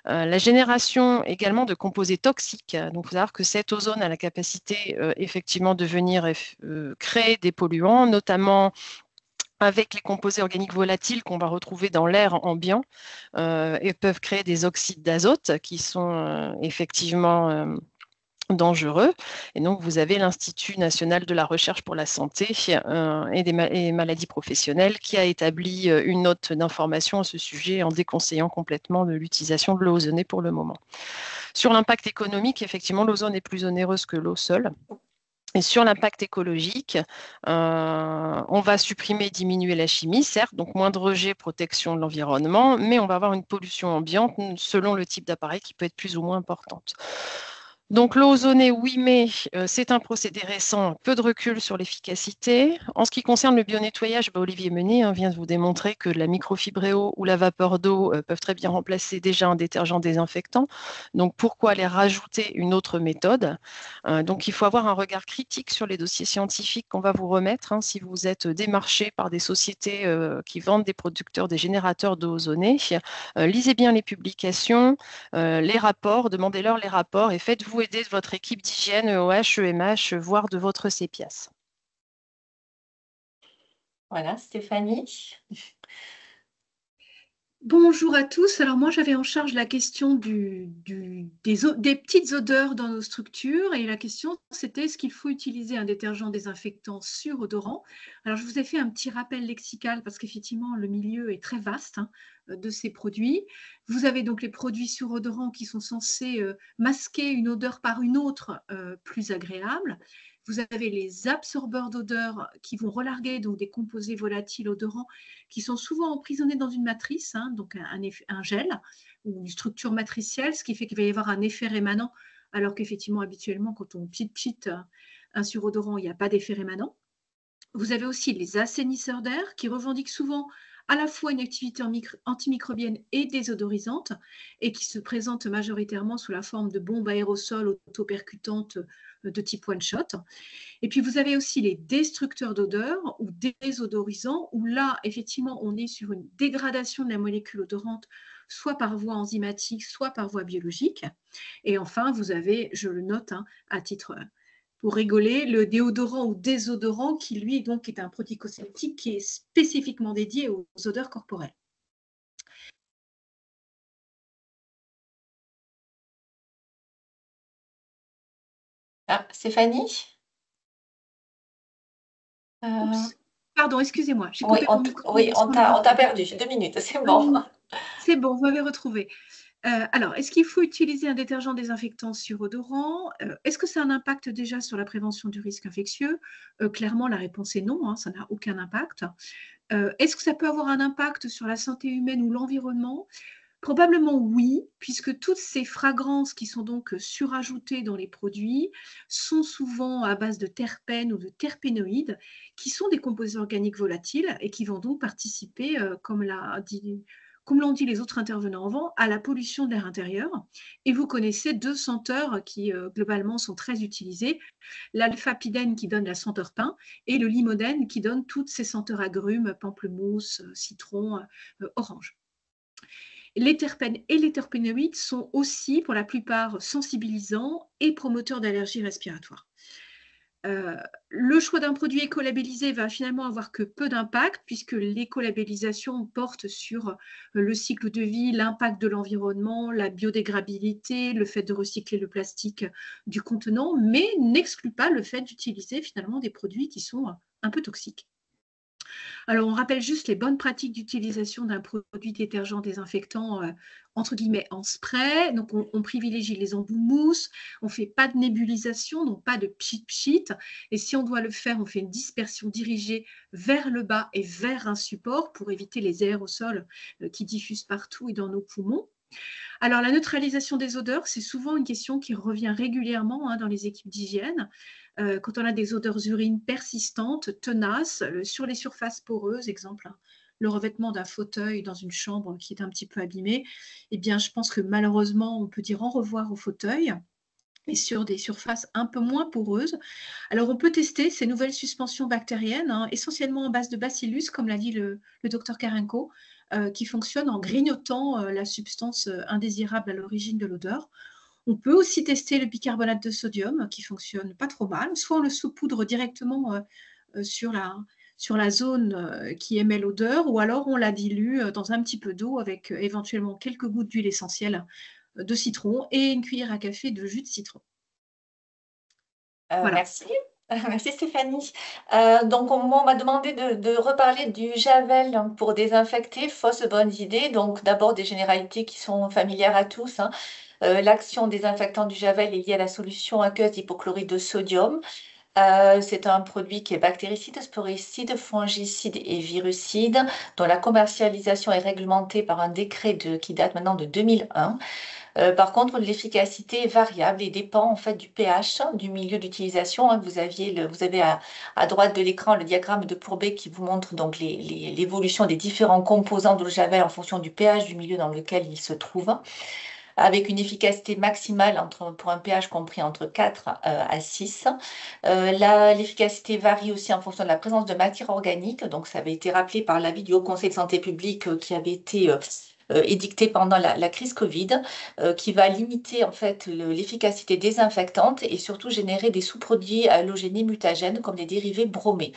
La génération également de composés toxiques. Donc, il faut savoir que cette ozone a la capacité effectivement de venir créer des polluants, notamment avec les composés organiques volatiles qu'on va retrouver dans l'air ambiant et peuvent créer des oxydes d'azote qui sont effectivement dangereux. Et donc, vous avez l'Institut national de la recherche pour la santé et des maladies professionnelles qui a établi une note d'information à ce sujet en déconseillant complètement de l'utilisation de l'eau ozonée pour le moment. Sur l'impact économique, effectivement, l'ozone est plus onéreuse que l'eau seule. Et sur l'impact écologique, on va supprimer et diminuer la chimie, certes, donc moins de rejet, protection de l'environnement, mais on va avoir une pollution ambiante selon le type d'appareil qui peut être plus ou moins importante. Donc l'eau ozonée, oui, mais c'est un procédé récent, peu de recul sur l'efficacité. En ce qui concerne le bionettoyage, Olivier Menet vient de vous démontrer que la microfibréo ou la vapeur d'eau peuvent très bien remplacer déjà un détergent désinfectant. Donc pourquoi aller rajouter une autre méthode? Donc il faut avoir un regard critique sur les dossiers scientifiques qu'on va vous remettre si vous êtes démarché par des sociétés qui vendent des producteurs, des générateurs d'eau ozonée. Lisez bien les publications, les rapports, demandez-leur les rapports et faites-vous aider de votre équipe d'hygiène, EOH, EMH, voire de votre CEPIAS. Voilà, Stéphanie. Bonjour à tous. Alors moi, j'avais en charge la question des petites odeurs dans nos structures et la question, c'était est-ce qu'il faut utiliser un détergent désinfectant surodorant? Alors, je vous ai fait un petit rappel lexical parce qu'effectivement, le milieu est très vaste de ces produits. Vous avez donc les produits surodorants qui sont censés masquer une odeur par une autre plus agréable. Vous avez les absorbeurs d'odeur qui vont relarguer donc des composés volatiles odorants qui sont souvent emprisonnés dans une matrice, donc un gel ou une structure matricielle, ce qui fait qu'il va y avoir un effet rémanent, alors qu'effectivement, habituellement, quand on pchit un surodorant, il n'y a pas d'effet rémanent. Vous avez aussi les assainisseurs d'air qui revendiquent souvent à la fois une activité antimicrobienne et désodorisante et qui se présentent majoritairement sous la forme de bombes aérosols autopercutantes de type one-shot. Et puis, vous avez aussi les destructeurs d'odeur ou désodorisants, où là, effectivement, on est sur une dégradation de la molécule odorante, soit par voie enzymatique, soit par voie biologique. Et enfin, vous avez, je le note à titre pour rigoler, le déodorant ou désodorant qui, lui, donc, est un produit cosmétique qui est spécifiquement dédié aux odeurs corporelles. Ah, Stéphanie? Pardon, excusez-moi. Oui, on t'a perdu. 2 minutes, c'est bon. C'est bon, vous m'avez retrouvé. Alors, est-ce qu'il faut utiliser un détergent désinfectant surodorant? Est-ce que ça a un impact déjà sur la prévention du risque infectieux? Clairement, la réponse est non, ça n'a aucun impact. Est-ce que ça peut avoir un impact sur la santé humaine ou l'environnement? Probablement oui, puisque toutes ces fragrances qui sont donc surajoutées dans les produits sont souvent à base de terpènes ou de terpénoïdes, qui sont des composés organiques volatiles et qui vont donc participer, comme l'ont dit les autres intervenants avant, à la pollution de l'air intérieur. Et vous connaissez deux senteurs qui globalement sont très utilisées, l'alpha-pidène qui donne la senteur pin et le limonène qui donne toutes ces senteurs agrumes, pamplemousse, citron, orange. Les terpènes et les terpénoïdes sont aussi, pour la plupart, sensibilisants et promoteurs d'allergies respiratoires. Le choix d'un produit écolabellisé va finalement avoir que peu d'impact, puisque l'écolabellisation porte sur le cycle de vie, l'impact de l'environnement, la biodégradabilité, le fait de recycler le plastique du contenant, mais n'exclut pas le fait d'utiliser finalement des produits qui sont un peu toxiques. Alors, on rappelle juste les bonnes pratiques d'utilisation d'un produit détergent désinfectant, entre guillemets, en spray. Donc, on privilégie les embouts mousse, on ne fait pas de nébulisation, donc pas de pchit-pchit. Et si on doit le faire, on fait une dispersion dirigée vers le bas et vers un support pour éviter les aérosols qui diffusent partout et dans nos poumons. Alors, la neutralisation des odeurs, c'est souvent une question qui revient régulièrement dans les équipes d'hygiène. Quand on a des odeurs urines persistantes, tenaces, sur les surfaces poreuses, exemple, le revêtement d'un fauteuil dans une chambre qui est un petit peu abîmée, eh bien, je pense que malheureusement, on peut dire au revoir au fauteuil. Et sur des surfaces un peu moins poreuses. Alors, on peut tester ces nouvelles suspensions bactériennes, essentiellement en base de bacillus, comme l'a dit le docteur Karenko, qui fonctionnent en grignotant la substance indésirable à l'origine de l'odeur. On peut aussi tester le bicarbonate de sodium, qui fonctionne pas trop mal. Soit on le saupoudre directement sur la zone qui émet l'odeur, ou alors on la dilue dans un petit peu d'eau avec éventuellement quelques gouttes d'huile essentielle de citron et une cuillère à café de jus de citron. Voilà. Merci. Merci Stéphanie. Donc, on m'a demandé de reparler du Javel pour désinfecter. Fausse bonne idée. Donc, d'abord des généralités qui sont familières à tous. L'action désinfectante du Javel est liée à la solution aqueuse d'hypochlorite de sodium. C'est un produit qui est bactéricide, sporicide, fongicide et virucide, dont la commercialisation est réglementée par un décret qui date maintenant de 2001. Par contre, l'efficacité est variable et dépend en fait du pH, du milieu d'utilisation. Vous avez à droite de l'écran le diagramme de Pourbet qui vous montre donc l'évolution des différents composants de l'eau de Javel en fonction du pH du milieu dans lequel il se trouve, avec une efficacité maximale pour un pH compris entre 4 à 6. L'efficacité varie aussi en fonction de la présence de matière organique. Donc, ça avait été rappelé par l'avis du Haut Conseil de santé publique qui avait été édicté pendant la crise Covid, qui va limiter en fait l'efficacité désinfectante et surtout générer des sous-produits halogénés mutagènes comme des dérivés bromés.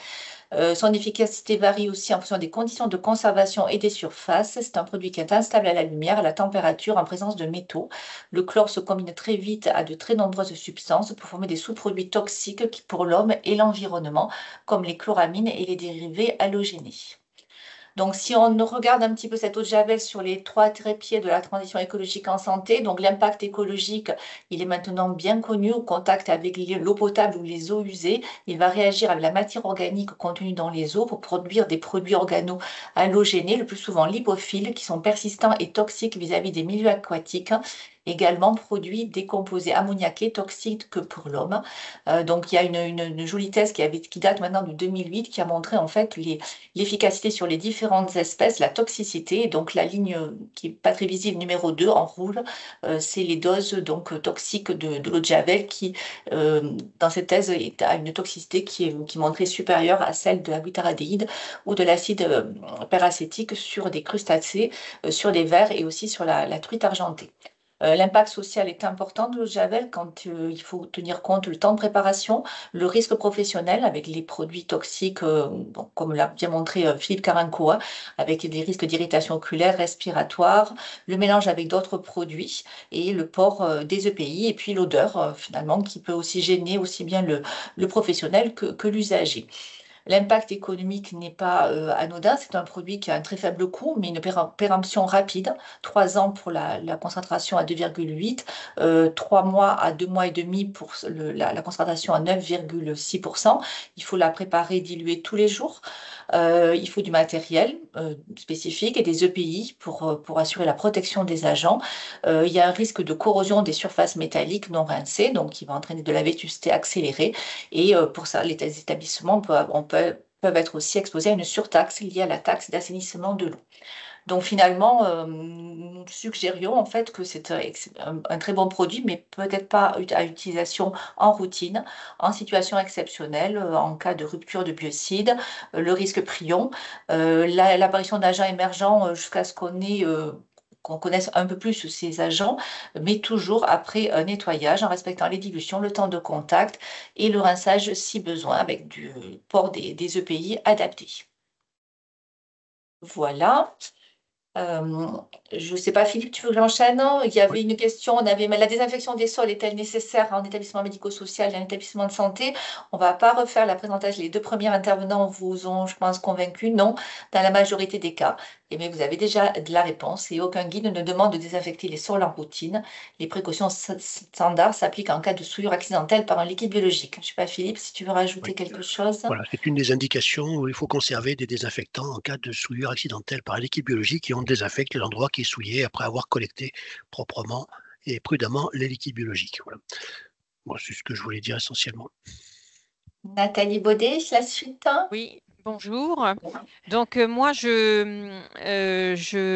Son efficacité varie aussi en fonction des conditions de conservation et des surfaces. C'est un produit qui est instable à la lumière, à la température, en présence de métaux. Le chlore se combine très vite à de très nombreuses substances pour former des sous-produits toxiques pour l'homme et l'environnement, comme les chloramines et les dérivés halogénés. Donc, si on regarde un petit peu cette eau de Javel sur les 3 trépieds de la transition écologique en santé, donc l'impact écologique, il est maintenant bien connu au contact avec l'eau potable ou les eaux usées. Il va réagir avec la matière organique contenue dans les eaux pour produire des produits organo-halogénés, le plus souvent lipophiles, qui sont persistants et toxiques vis-à-vis des milieux aquatiques. Également produit des composés ammoniaqués toxiques que pour l'homme. Donc, il y a une jolie thèse qui date maintenant de 2008 qui a montré en fait l'efficacité sur les différentes espèces, la toxicité. Donc, la ligne qui n'est pas très visible, numéro 2 en rouge, c'est les doses donc, toxiques de l'eau de Javel qui, dans cette thèse, a une toxicité qui montrait supérieure à celle de la butyraldéhyde ou de l'acide peracétique sur des crustacés, sur les vers et aussi sur la truite argentée. L'impact social est important de l'eau de Javel quand il faut tenir compte du temps de préparation, le risque professionnel avec les produits toxiques, comme l'a bien montré Philippe Karenko, avec des risques d'irritation oculaire, respiratoire, le mélange avec d'autres produits et le port des EPI et puis l'odeur finalement qui peut aussi gêner aussi bien le professionnel que l'usager. L'impact économique n'est pas anodin, c'est un produit qui a un très faible coût, mais une péremption rapide, 3 ans pour la concentration à 2,8, 3 mois à 2 mois et demi pour la concentration à 9,6%. Il faut la préparer, diluer tous les jours. Il faut du matériel spécifique et des EPI pour assurer la protection des agents. Il y a un risque de corrosion des surfaces métalliques non rincées, donc qui va entraîner de la vétusté accélérée. Et pour ça, les établissements peuvent être aussi exposés à une surtaxe liée à la taxe d'assainissement de l'eau. Donc finalement, nous suggérions en fait que c'est un très bon produit, mais peut-être pas à utilisation en routine, en situation exceptionnelle, en cas de rupture de biocide, le risque prion, l'apparition d'agents émergents jusqu'à ce qu'on connaisse un peu plus ces agents, mais toujours après un nettoyage en respectant les dilutions, le temps de contact et le rinçage si besoin avec du port des EPI adaptés. Voilà. Je ne sais pas, Philippe, tu veux que j'enchaîne? Il y avait une question, la désinfection des sols est-elle nécessaire en établissement médico-social et en établissement de santé? On ne va pas refaire la présentation. Les deux premiers intervenants vous ont, je pense, convaincu. Non, dans la majorité des cas. Mais vous avez déjà de la réponse et aucun guide ne demande de désinfecter les sols en routine. Les précautions standards s'appliquent en cas de souillure accidentelle par un liquide biologique. Je ne sais pas, Philippe, si tu veux rajouter quelque chose. Voilà, c'est une des indications où il faut conserver des désinfectants en cas de souillure accidentelle par un liquide biologique et on désinfecte l'endroit qui est souillé après avoir collecté proprement et prudemment les liquides biologiques. Voilà. Bon, c'est ce que je voulais dire essentiellement. Nathalie Baudet, la suite. Oui, bonjour. Donc, moi, je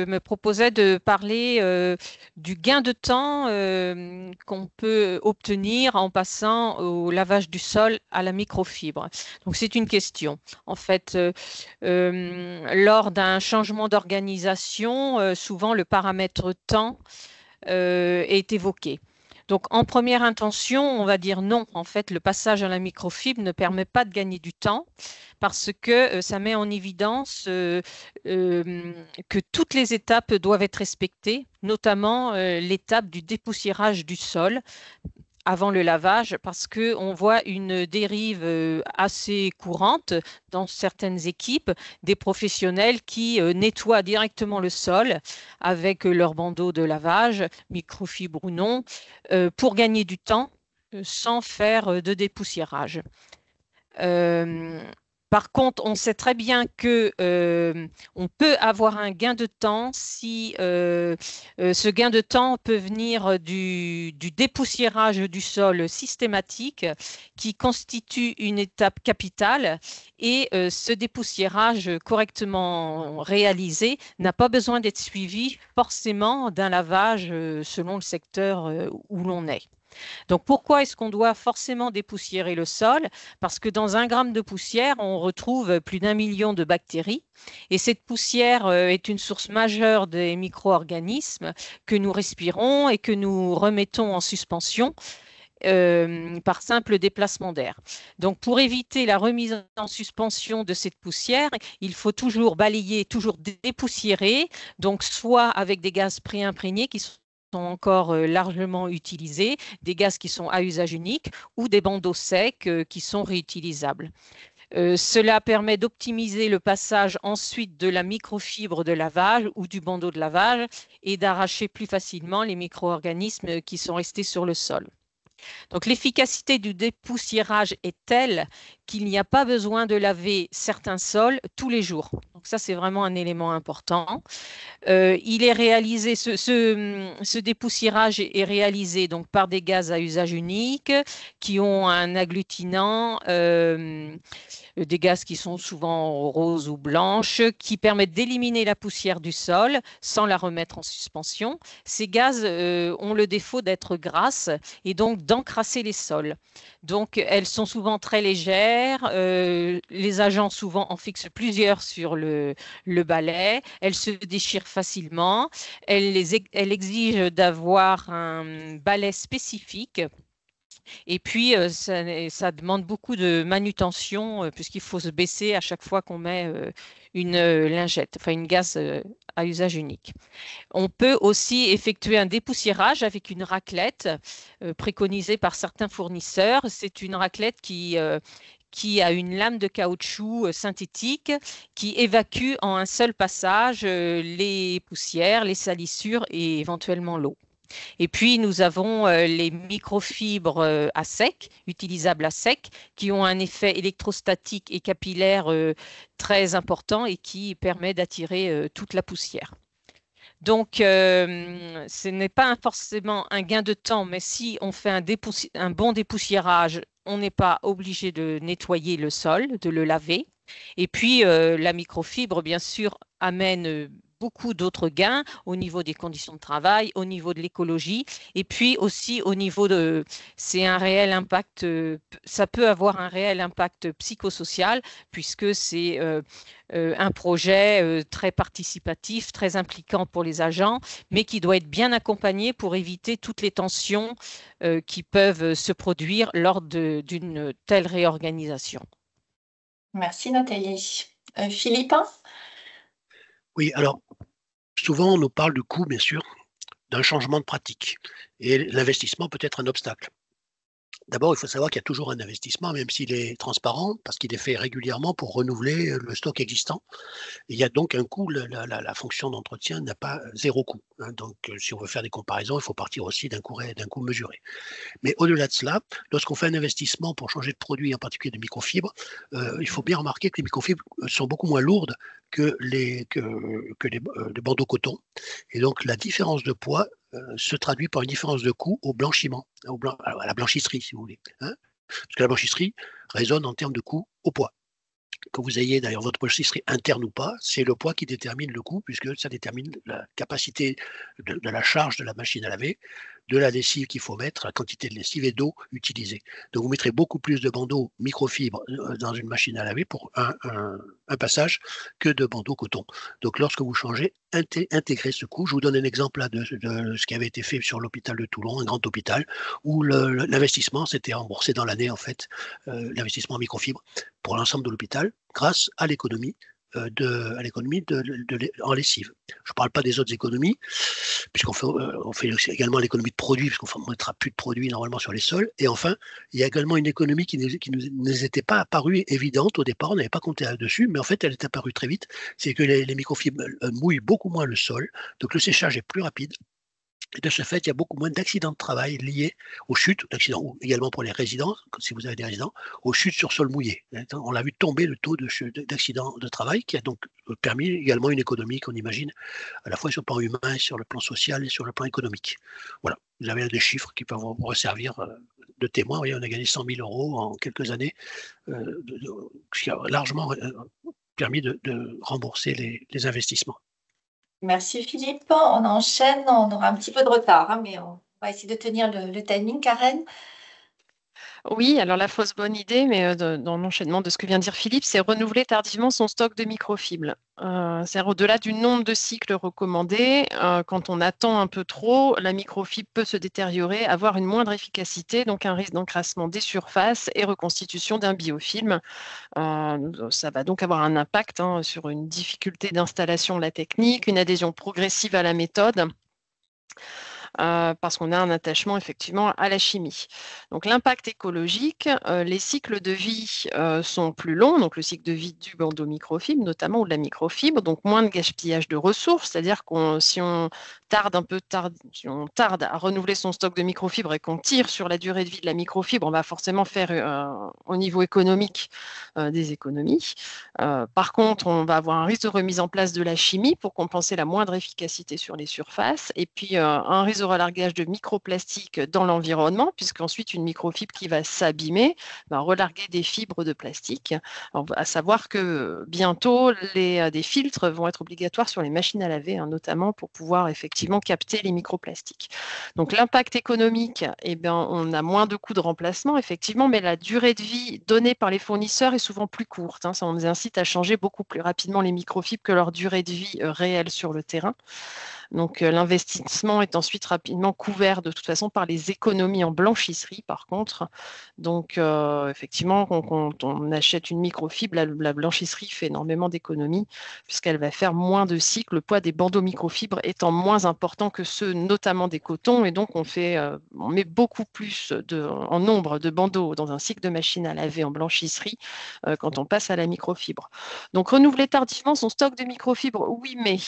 me proposais de parler du gain de temps qu'on peut obtenir en passant au lavage du sol à la microfibre. Donc, c'est une question. En fait, lors d'un changement d'organisation, souvent le paramètre temps est évoqué. Donc, en première intention, on va dire non. En fait, le passage à la microfibre ne permet pas de gagner du temps parce que ça met en évidence que toutes les étapes doivent être respectées, notamment l'étape du dépoussiérage du sol avant le lavage, parce qu'on voit une dérive assez courante dans certaines équipes, des professionnels qui nettoient directement le sol avec leur bandeau de lavage, microfibre ou non, pour gagner du temps sans faire de dépoussiérage. Par contre, on sait très bien que on peut avoir un gain de temps si ce gain de temps peut venir du dépoussiérage du sol systématique qui constitue une étape capitale et ce dépoussiérage correctement réalisé n'a pas besoin d'être suivi forcément d'un lavage selon le secteur où l'on est. Donc, pourquoi est-ce qu'on doit forcément dépoussiérer le sol? Parce que dans 1 gramme de poussière, on retrouve plus d'1 million de bactéries. Et cette poussière est une source majeure des micro-organismes que nous respirons et que nous remettons en suspension par simple déplacement d'air. Donc, pour éviter la remise en suspension de cette poussière, il faut toujours balayer, toujours dépoussiérer, donc soit avec des gaz préimprégnés qui sont encore largement utilisés, des gaz qui sont à usage unique ou des bandeaux secs qui sont réutilisables. Cela permet d'optimiser le passage ensuite de la microfibre de lavage ou du bandeau de lavage et d'arracher plus facilement les micro-organismes qui sont restés sur le sol. Donc, l'efficacité du dépoussiérage est telle qu'il n'y a pas besoin de laver certains sols tous les jours. Donc, ça, c'est vraiment un élément important. Il est réalisé, ce dépoussiérage est réalisé donc, par des gaz à usage unique qui ont un agglutinant, des gaz qui sont souvent roses ou blanches, qui permettent d'éliminer la poussière du sol sans la remettre en suspension. Ces gaz ont le défaut d'être grasses et donc d'encrasser les sols. Donc, elles sont souvent très légères. Les agents souvent en fixent plusieurs sur le balai. Elles se déchirent facilement. Elles exigent d'avoir un balai spécifique. Et puis, ça demande beaucoup de manutention puisqu'il faut se baisser à chaque fois qu'on met une lingette, enfin une gaze à usage unique. On peut aussi effectuer un dépoussiérage avec une raclette préconisée par certains fournisseurs. C'est une raclette qui a une lame de caoutchouc synthétique qui évacue en un seul passage les poussières, les salissures et éventuellement l'eau. Et puis, nous avons les microfibres à sec, utilisables à sec, qui ont un effet électrostatique et capillaire très important et qui permet d'attirer toute la poussière. Donc, ce n'est pas forcément un gain de temps, mais si on fait un bon dépoussiérage, on n'est pas obligé de nettoyer le sol, de le laver. Et puis, la microfibre, bien sûr, amène beaucoup d'autres gains au niveau des conditions de travail, au niveau de l'écologie, et puis aussi au niveau de, c'est un réel impact, ça peut avoir un réel impact psychosocial, puisque c'est un projet très participatif, très impliquant pour les agents, mais qui doit être bien accompagné pour éviter toutes les tensions qui peuvent se produire lors d'une telle réorganisation. Merci Nathalie. Philippe? Oui, alors, souvent on nous parle du coût, bien sûr, d'un changement de pratique. Et l'investissement peut être un obstacle. D'abord, il faut savoir qu'il y a toujours un investissement, même s'il est transparent, parce qu'il est fait régulièrement pour renouveler le stock existant. Et il y a donc un coût, la fonction d'entretien n'a pas zéro coût. Hein. Donc, si on veut faire des comparaisons, il faut partir aussi d'un coût mesuré. Mais au-delà de cela, lorsqu'on fait un investissement pour changer de produit, en particulier de microfibres, il faut bien remarquer que les microfibres sont beaucoup moins lourdes que les bandeaux coton. Et donc, la différence de poids se traduit par une différence de coût au blanchiment, à la blanchisserie, si vous voulez. Hein, parce que la blanchisserie résonne en termes de coût au poids. Que vous ayez d'ailleurs votre blanchisserie interne ou pas, c'est le poids qui détermine le coût, puisque ça détermine la capacité de la charge de la machine à laver, de la lessive qu'il faut mettre, la quantité de lessive et d'eau utilisée. Donc vous mettrez beaucoup plus de bandeaux microfibres dans une machine à laver pour un passage que de bandeaux coton. Donc lorsque vous changez, intégrez ce coût. Je vous donne un exemple là, de ce qui avait été fait sur l'hôpital de Toulon, un grand hôpital, où l'investissement s'était remboursé dans l'année, en fait, l'investissement en microfibres pour l'ensemble de l'hôpital, grâce à l'économie en lessive. Je ne parle pas des autres économies, puisqu'on fait également l'économie de produits, puisqu'on ne mettra plus de produits normalement sur les sols. Et enfin, il y a également une économie qui ne nous était pas apparue évidente au départ, on n'avait pas compté là-dessus, mais en fait, elle est apparue très vite. C'est que les microfibres mouillent beaucoup moins le sol, donc le séchage est plus rapide. Et de ce fait, il y a beaucoup moins d'accidents de travail liés aux chutes, d'accidents, ou également pour les résidents, si vous avez des résidents, aux chutes sur sol mouillé. On l'a vu tomber le taux d'accidents de travail, qui a donc permis également une économie qu'on imagine à la fois sur le plan humain, sur le plan social et sur le plan économique. Voilà, vous avez des chiffres qui peuvent vous servir de témoin. Vous voyez, on a gagné 100 000 € en quelques années, ce qui a largement permis de rembourser les investissements. Merci Philippe. On enchaîne, on aura un petit peu de retard, hein, mais on va essayer de tenir le timing. Karen? Oui, alors la fausse bonne idée, mais dans l'enchaînement de ce que vient de dire Philippe, c'est renouveler tardivement son stock de microfibres. C'est-à-dire au-delà du nombre de cycles recommandés, quand on attend un peu trop, la microfibre peut se détériorer, avoir une moindre efficacité, donc un risque d'encrassement des surfaces et reconstitution d'un biofilm. Ça va donc avoir un impact sur une difficulté d'installation de la technique, une adhésion progressive à la méthode. Parce qu'on a un attachement effectivement à la chimie. Donc l'impact écologique, les cycles de vie sont plus longs, donc le cycle de vie du bandeau microfibre notamment, ou de la microfibre, donc moins de gaspillage de ressources, c'est-à-dire si on tarde à renouveler son stock de microfibres et qu'on tire sur la durée de vie de la microfibre, on va forcément faire au niveau économique des économies. Par contre, on va avoir un risque de remise en place de la chimie pour compenser la moindre efficacité sur les surfaces, et puis un risque de relargage de microplastiques dans l'environnement, puisqu'ensuite une microfibre qui va s'abîmer va relarguer des fibres de plastique. Alors, à savoir que bientôt, des filtres vont être obligatoires sur les machines à laver, notamment pour pouvoir effectivement capter les microplastiques. Donc l'impact économique, on a moins de coûts de remplacement, effectivement, mais la durée de vie donnée par les fournisseurs est souvent plus courte. Ça nous incite à changer beaucoup plus rapidement les microfibres que leur durée de vie réelle sur le terrain. Donc l'investissement est ensuite rapidement couvert de toute façon par les économies en blanchisserie par contre. Donc effectivement, quand on achète une microfibre, la blanchisserie fait énormément d'économies puisqu'elle va faire moins de cycles, le poids des bandeaux microfibres étant moins important que ceux notamment des cotons, et donc on met beaucoup plus en nombre de bandeaux dans un cycle de machine à laver en blanchisserie quand on passe à la microfibre. Donc renouveler tardivement son stock de microfibres, oui, mais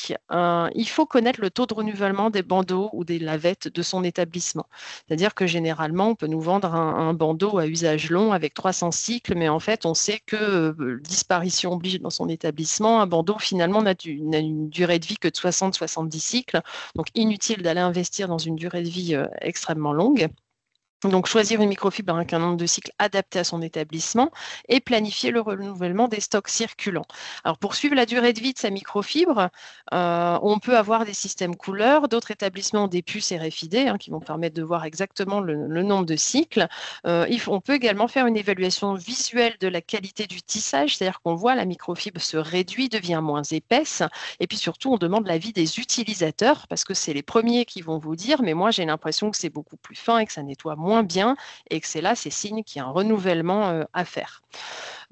il faut connaître le le taux de renouvellement des bandeaux ou des lavettes de son établissement. C'est-à-dire que généralement, on peut nous vendre un bandeau à usage long avec 300 cycles, mais en fait, on sait que disparition oblige dans son établissement, un bandeau finalement n'a une durée de vie que de 60-70 cycles, donc inutile d'aller investir dans une durée de vie extrêmement longue. Donc, choisir une microfibre avec un nombre de cycles adapté à son établissement et planifier le renouvellement des stocks circulants. Alors, pour suivre la durée de vie de sa microfibre, on peut avoir des systèmes couleurs. D'autres établissements ont des puces RFID qui vont permettre de voir exactement le nombre de cycles. On peut également faire une évaluation visuelle de la qualité du tissage, c'est-à-dire qu'on voit la microfibre se réduit, devient moins épaisse. Et puis surtout, on demande l'avis des utilisateurs parce que c'est les premiers qui vont vous dire « mais moi, j'ai l'impression que c'est beaucoup plus fin et que ça nettoie moins bien et que c'est là, c'est signe qu'il y a un renouvellement à faire. »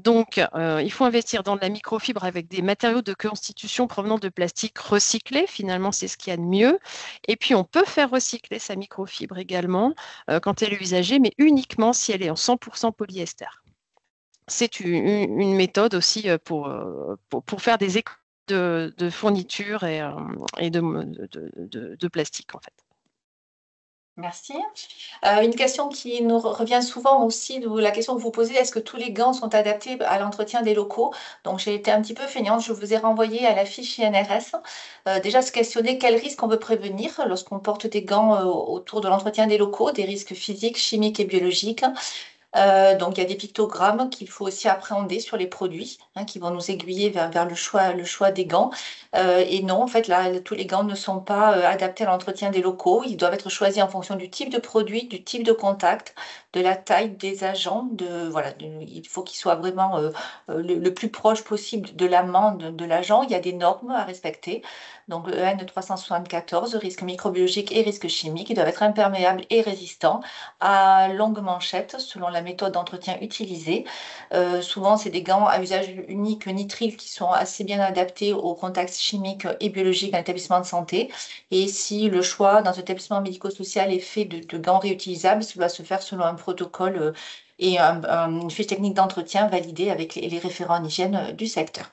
Donc, il faut investir dans de la microfibre avec des matériaux de constitution provenant de plastique recyclé. Finalement, c'est ce qu'il y a de mieux. Et puis, on peut faire recycler sa microfibre également quand elle est usagée, mais uniquement si elle est en 100% polyester. C'est une méthode aussi pour faire des économies de fournitures et de plastique, en fait. Merci. Une question qui nous revient souvent aussi, la question que vous posez, est-ce que tous les gants sont adaptés à l'entretien des locaux? Donc, j'ai été un petit peu feignante, je vous ai renvoyé à la fiche INRS. Déjà, se questionner quels risques on veut prévenir lorsqu'on porte des gants autour de l'entretien des locaux, des risques physiques, chimiques et biologiques. Donc, il y a des pictogrammes qu'il faut aussi appréhender sur les produits qui vont nous aiguiller vers le choix des gants. Et non, en fait, là, tous les gants ne sont pas adaptés à l'entretien des locaux. Ils doivent être choisis en fonction du type de produit, du type de contact, de la taille des agents. Il faut qu'ils soient vraiment le plus proche possible de l'amont de l'agent. Il y a des normes à respecter. Donc, le EN 374, risque microbiologique et risque chimique, ils doivent être imperméables et résistants à longue manchette selon la méthode d'entretien utilisée. Souvent, c'est des gants à usage unique nitrile qui sont assez bien adaptés au contact chimique et biologique d'un établissement de santé. Et si le choix dans un établissement médico-social est fait de gants réutilisables, cela doit se faire selon un protocole et une fiche technique d'entretien validée avec les référents en hygiène du secteur.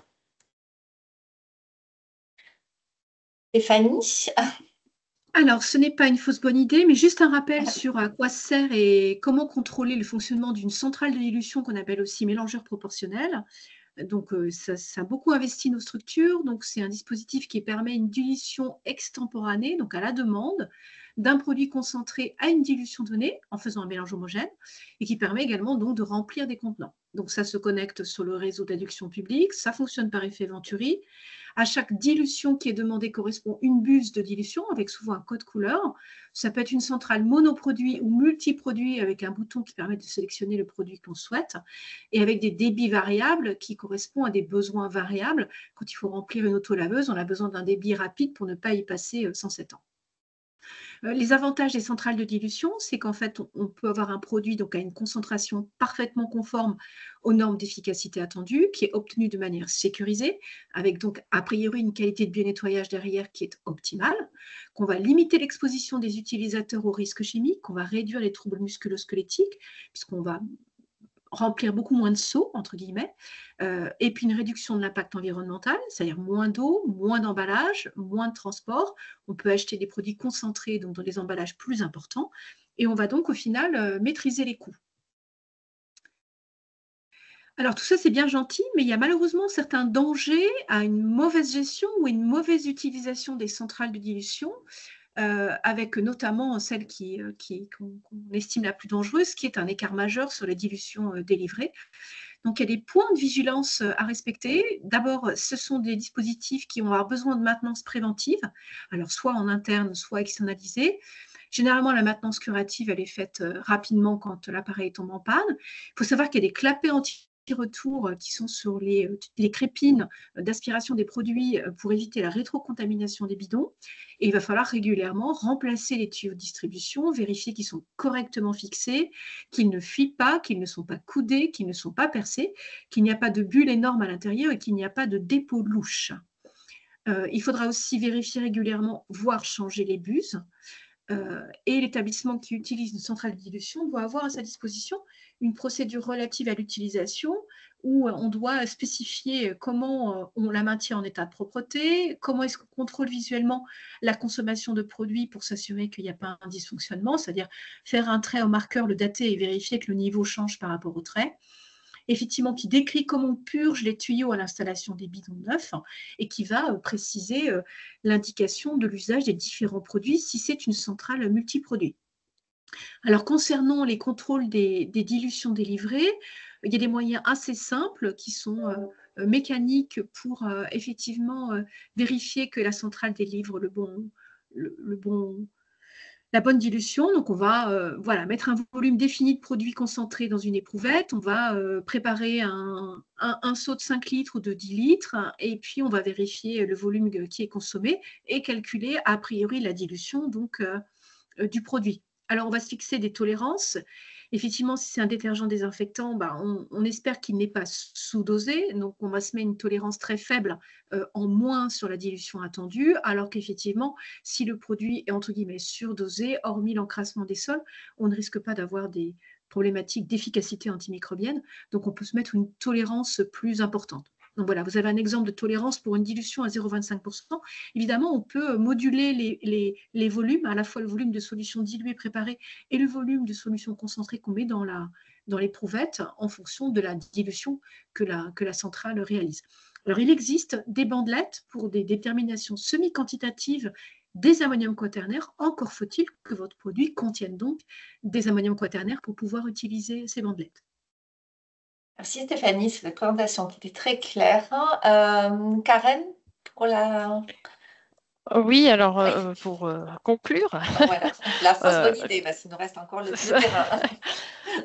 Stéphanie? Alors, ce n'est pas une fausse bonne idée, mais juste un rappel sur à quoi sert et comment contrôler le fonctionnement d'une centrale de dilution qu'on appelle aussi mélangeur proportionnel. Donc, ça a beaucoup investi nos structures. Donc, c'est un dispositif qui permet une dilution extemporanée, donc à la demande, d'un produit concentré à une dilution donnée en faisant un mélange homogène et qui permet également donc de remplir des contenants. Donc, ça se connecte sur le réseau d'adduction publique, ça fonctionne par effet Venturi. À chaque dilution qui est demandée correspond une buse de dilution avec souvent un code couleur. Ça peut être une centrale monoproduit ou multiproduit avec un bouton qui permet de sélectionner le produit que l'on souhaite et avec des débits variables qui correspondent à des besoins variables. Quand il faut remplir une autolaveuse, on a besoin d'un débit rapide pour ne pas y passer 107 ans. Les avantages des centrales de dilution, c'est qu'en fait, on peut avoir un produit donc à une concentration parfaitement conforme aux normes d'efficacité attendues, qui est obtenue de manière sécurisée, avec donc a priori une qualité de bionnettoyage derrière qui est optimale, qu'on va limiter l'exposition des utilisateurs aux risques chimiques, qu'on va réduire les troubles musculo-squelettiques, puisqu'on va remplir beaucoup moins de seaux, entre guillemets, et puis une réduction de l'impact environnemental, c'est-à-dire moins d'eau, moins d'emballage, moins de transport. On peut acheter des produits concentrés, donc dans des emballages plus importants, et on va donc au final maîtriser les coûts. Alors tout ça, c'est bien gentil, mais il y a malheureusement certains dangers à une mauvaise gestion ou une mauvaise utilisation des centrales de dilution, avec notamment celle qu'on estime la plus dangereuse, qui est un écart majeur sur la dilution délivrée. Donc, il y a des points de vigilance à respecter. D'abord, ce sont des dispositifs qui vont avoir besoin de maintenance préventive, alors soit en interne, soit externalisée. Généralement, la maintenance curative, elle est faite rapidement quand l'appareil tombe en panne. Il faut savoir qu'il y a des clapets anti-retour qui sont sur les crépines d'aspiration des produits pour éviter la rétrocontamination des bidons. Et il va falloir régulièrement remplacer les tuyaux de distribution, vérifier qu'ils sont correctement fixés, qu'ils ne fuient pas, qu'ils ne sont pas coudés, qu'ils ne sont pas percés, qu'il n'y a pas de bulles énormes à l'intérieur et qu'il n'y a pas de dépôt louche. Il faudra aussi vérifier régulièrement, voire changer les buses. et l'établissement qui utilise une centrale de dilution doit avoir à sa disposition une procédure relative à l'utilisation où on doit spécifier comment on la maintient en état de propreté, comment est-ce qu'on contrôle visuellement la consommation de produits pour s'assurer qu'il n'y a pas un dysfonctionnement, c'est-à-dire faire un trait au marqueur, le dater et vérifier que le niveau change par rapport au trait. Effectivement, qui décrit comment on purge les tuyaux à l'installation des bidons neufs et qui va préciser l'indication de l'usage des différents produits si c'est une centrale multiproduit. Alors, concernant les contrôles des dilutions délivrées, il y a des moyens assez simples qui sont mécaniques pour effectivement vérifier que la centrale délivre la bonne dilution. Donc, on va mettre un volume défini de produits concentrés dans une éprouvette. On va préparer un seau de 5 litres ou de 10 litres et puis on va vérifier le volume qui est consommé et calculer a priori la dilution donc, du produit. Alors, on va se fixer des tolérances. Effectivement, si c'est un détergent désinfectant, on espère qu'il n'est pas sous-dosé. Donc, on va se mettre une tolérance très faible en moins sur la dilution attendue, alors qu'effectivement, si le produit est entre guillemets surdosé, hormis l'encrassement des sols, on ne risque pas d'avoir des problématiques d'efficacité antimicrobienne. Donc, on peut se mettre une tolérance plus importante. Donc voilà, vous avez un exemple de tolérance pour une dilution à 0,25%. Évidemment, on peut moduler les volumes, à la fois le volume de solution diluée préparée et le volume de solution concentrée qu'on met dans l'éprouvette en fonction de la dilution que la centrale réalise. Alors, il existe des bandelettes pour des déterminations semi-quantitatives des ammoniums quaternaires. Encore faut-il que votre produit contienne donc des ammoniums quaternaires pour pouvoir utiliser ces bandelettes. Merci Stéphanie, c'est cette présentation qui était très claire. Karen, pour la... Oui, alors pour conclure. Voilà, la fausse bonne idée, parce qu'il nous reste encore le terrain.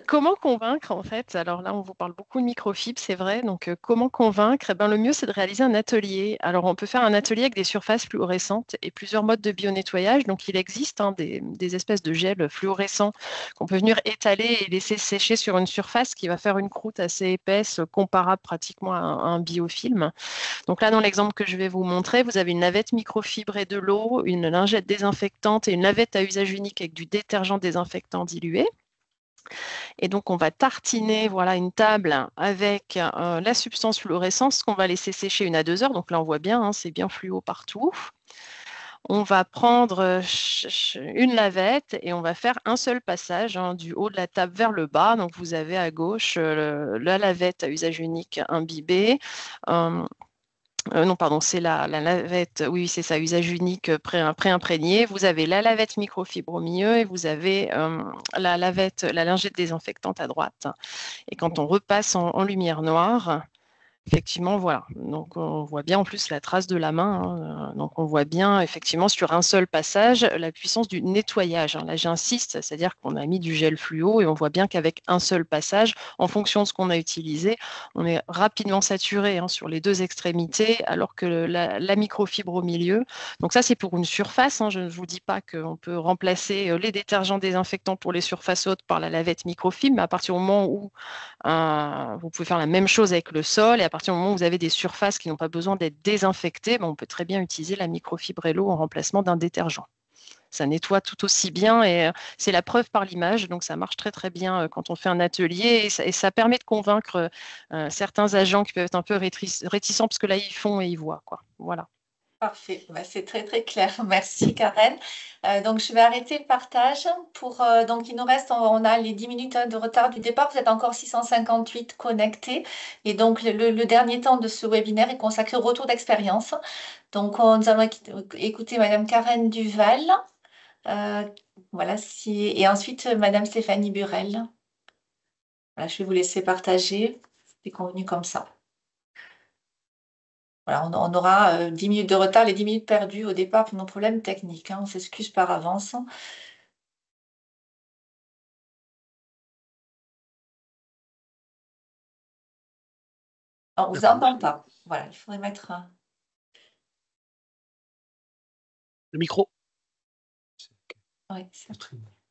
Comment convaincre en fait? Alors là, on vous parle beaucoup de microfibres, c'est vrai. Donc, comment convaincre? Le mieux, c'est de réaliser un atelier. Alors, on peut faire un atelier avec des surfaces fluorescentes et plusieurs modes de bio-nettoyage. Donc, il existe des espèces de gel fluorescents qu'on peut venir étaler et laisser sécher sur une surface qui va faire une croûte assez épaisse, comparable pratiquement à un biofilm. Donc là, dans l'exemple que je vais vous montrer, vous avez une lavette microfibrée de l'eau, une lingette désinfectante et une lavette à usage unique avec du détergent désinfectant dilué. Et donc, on va tartiner une table avec la substance fluorescente qu'on va laisser sécher 1 à 2 heures. Donc là, on voit bien, c'est bien fluo partout. On va prendre une lavette et on va faire un seul passage du haut de la table vers le bas. Donc, vous avez à gauche la lavette à usage unique imbibée. Non, pardon, c'est la lavette, oui, c'est ça, usage unique pré-imprégné. Vous avez la lavette microfibre au milieu et vous avez la lingette désinfectante à droite. Et quand on repasse en lumière noire, effectivement, voilà. Donc, on voit bien en plus la trace de la main. Donc, on voit bien effectivement sur un seul passage la puissance du nettoyage. Là, j'insiste, c'est-à-dire qu'on a mis du gel fluo et on voit bien qu'avec un seul passage, en fonction de ce qu'on a utilisé, on est rapidement saturé sur les 2 extrémités, alors que la microfibre au milieu. Donc, ça, c'est pour une surface. Je ne vous dis pas qu'on peut remplacer les détergents désinfectants pour les surfaces hautes par la lavette microfibre, mais à partir du moment où vous pouvez faire la même chose avec le sol et à partir du moment où vous avez des surfaces qui n'ont pas besoin d'être désinfectées, on peut très bien utiliser la microfibre et l'eau en remplacement d'un détergent. Ça nettoie tout aussi bien et c'est la preuve par l'image, donc ça marche très très bien quand on fait un atelier et ça permet de convaincre certains agents qui peuvent être un peu réticents parce que là ils font et ils voient, quoi. Voilà. Parfait, c'est très très clair. Merci Karen. Donc je vais arrêter le partage donc il nous reste, on a les 10 minutes de retard du départ, vous êtes encore 658 connectés et donc le dernier temps de ce webinaire est consacré au retour d'expérience. Donc nous allons écouter Madame Karen Duval, et ensuite Madame Stéphanie Burel. Voilà, je vais vous laisser partager, c'est convenu comme ça. Voilà, on aura 10 minutes de retard, les 10 minutes perdues au départ pour nos problèmes techniques. On s'excuse par avance. On ne vous entend pas. Voilà, il faudrait mettre le micro. Oui,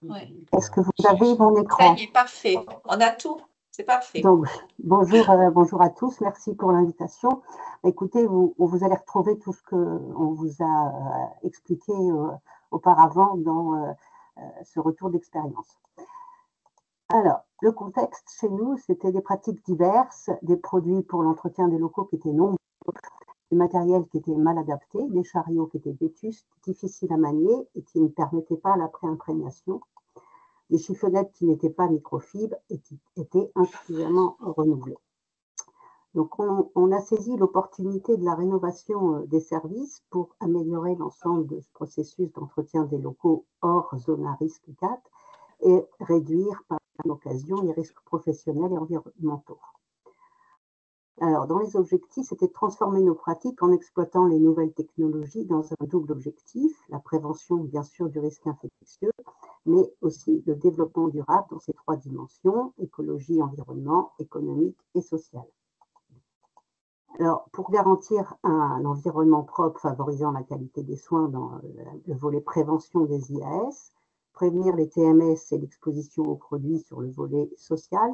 Est-ce que vous avez mon écran? Ça y est, parfait. On a tout. C'est parfait. Donc, bonjour à tous. Merci pour l'invitation. Écoutez, vous allez retrouver tout ce qu'on vous a expliqué auparavant dans ce retour d'expérience. Alors, le contexte chez nous, c'était des pratiques diverses, des produits pour l'entretien des locaux qui étaient nombreux, du matériel qui était mal adapté, des chariots qui étaient vétustes, difficiles à manier et qui ne permettaient pas la pré-imprégnation, des chiffonnettes qui n'étaient pas microfibres et qui étaient insuffisamment renouvelées. Donc, on a saisi l'opportunité de la rénovation des services pour améliorer l'ensemble de ce processus d'entretien des locaux hors zone à risque 4 et réduire par l'occasion les risques professionnels et environnementaux. Alors, dans les objectifs, c'était de transformer nos pratiques en exploitant les nouvelles technologies dans un double objectif, la prévention, bien sûr, du risque infectieux, mais aussi le développement durable dans ces trois dimensions, écologie, environnement, économique et social. Alors, pour garantir un environnement propre favorisant la qualité des soins dans le volet prévention des IAS, prévenir les TMS et l'exposition aux produits sur le volet social,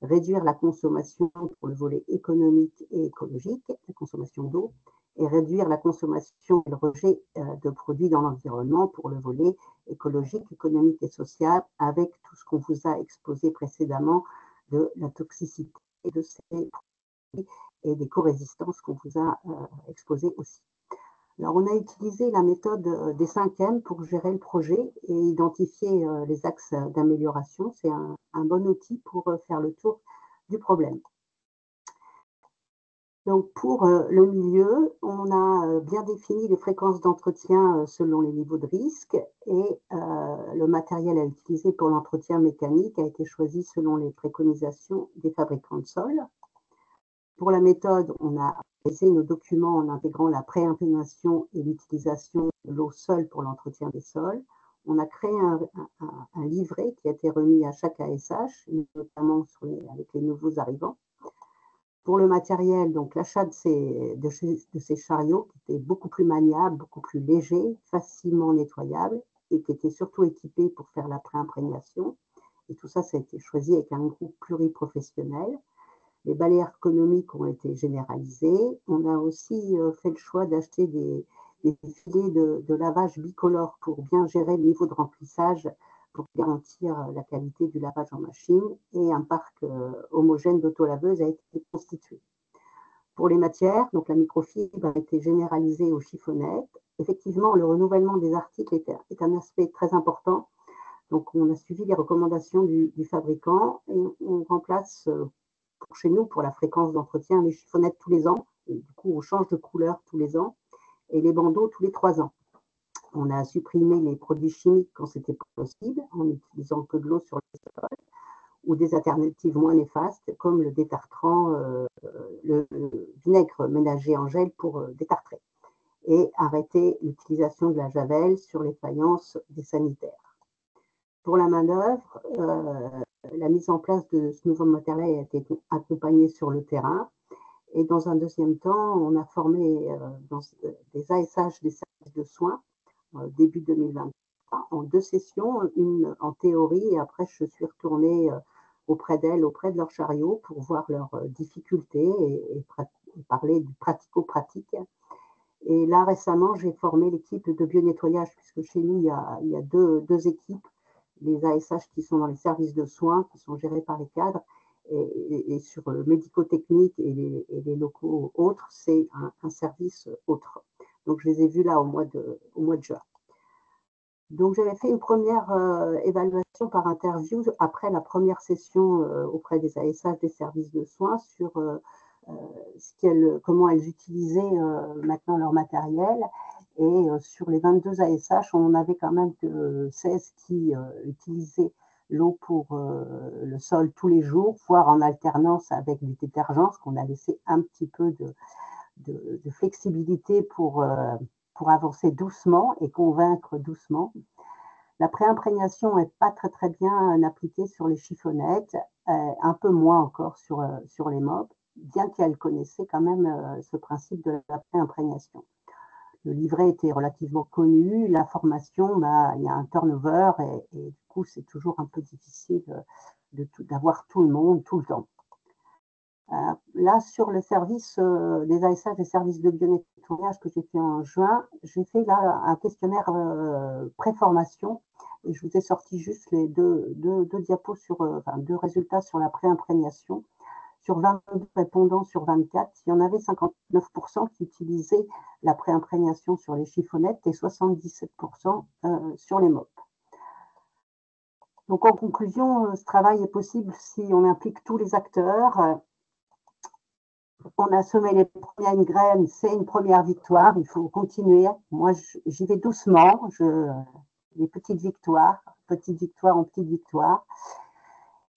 réduire la consommation pour le volet économique et écologique, la consommation d'eau, et réduire la consommation et le rejet de produits dans l'environnement pour le volet écologique, économique et social, avec tout ce qu'on vous a exposé précédemment de la toxicité de ces produits et des co-résistances qu'on vous a exposées aussi. Alors, on a utilisé la méthode des 5 M pour gérer le projet et identifier les axes d'amélioration. C'est un bon outil pour faire le tour du problème. Donc, pour le milieu, on a bien défini les fréquences d'entretien selon les niveaux de risque et le matériel à utiliser pour l'entretien mécanique a été choisi selon les préconisations des fabricants de sols. Pour la méthode, on a réalisé nos documents en intégrant la pré-imprégnation et l'utilisation de l'eau seule pour l'entretien des sols. On a créé un livret qui a été remis à chaque ASH, notamment avec les nouveaux arrivants. Pour le matériel, donc l'achat de ces chariots qui étaient beaucoup plus maniables, beaucoup plus légers, facilement nettoyables et qui étaient surtout équipés pour faire la pré-imprégnation. Et tout ça, ça a été choisi avec un groupe pluriprofessionnel. Les balais ergonomiques ont été généralisés. On a aussi fait le choix d'acheter des filets de lavage bicolore pour bien gérer le niveau de remplissage, pour garantir la qualité du lavage en machine. Et un parc homogène d'autolaveuses a été constitué. Pour les matières, donc la microfibre a été généralisée aux chiffonnettes. Effectivement, le renouvellement des articles est un aspect très important. Donc, on a suivi les recommandations du fabricant et on remplace chez nous, pour la fréquence d'entretien, les chiffonnettes tous les ans. Et du coup, on change de couleur tous les ans. Et les bandeaux tous les 3 ans. On a supprimé les produits chimiques quand c'était possible, en n'utilisant que de l'eau sur le sol, ou des alternatives moins néfastes, comme le détartrant, le vinaigre ménager en gel pour détartrer. Et arrêter l'utilisation de la javel sur les faïences des sanitaires. Pour la main-d'œuvre, la mise en place de ce nouveau matériel a été accompagnée sur le terrain. Et dans un deuxième temps, on a formé dans des ASH des services de soins début 2023 en 2 sessions, une en théorie et après je suis retournée auprès d'elles, auprès de leur chariot pour voir leurs difficultés et parler du pratico-pratique. Et là récemment, j'ai formé l'équipe de bio-nettoyage puisque chez nous, il y a deux équipes. Les ASH qui sont dans les services de soins, qui sont gérés par les cadres, et sur le médico-technique et les locaux autres, c'est un service autre. Donc, je les ai vus là au mois de juin. Donc, j'avais fait une première évaluation par interview après la première session auprès des ASH des services de soins sur comment elles utilisaient maintenant leur matériel. Et sur les 22 ASH, on avait quand même que 16 qui utilisaient l'eau pour le sol tous les jours, voire en alternance avec du détergent, ce qu'on a laissé un petit peu de flexibilité pour avancer doucement et convaincre doucement. La pré-imprégnation n'est pas très bien appliquée sur les chiffonnettes, un peu moins encore sur les mobs, bien qu'elles connaissaient quand même ce principe de la pré-imprégnation. Le livret était relativement connu, la formation, il y a un turnover et du coup, c'est toujours un peu difficile d'avoir tout le monde tout le temps. Là, sur le service des ASH, des services de bionettoyage que j'ai fait en juin, j'ai fait là un questionnaire pré-formation et je vous ai sorti juste les deux diapos enfin, deux résultats sur la pré-imprégnation. Sur 22 répondants sur 24, il y en avait 59% qui utilisaient la pré-imprégnation sur les chiffonnettes et 77% sur les MOP. Donc en conclusion, ce travail est possible si on implique tous les acteurs. On a semé les premières graines, c'est une première victoire, il faut continuer. Moi, j'y vais doucement, des petites victoires en petites victoires.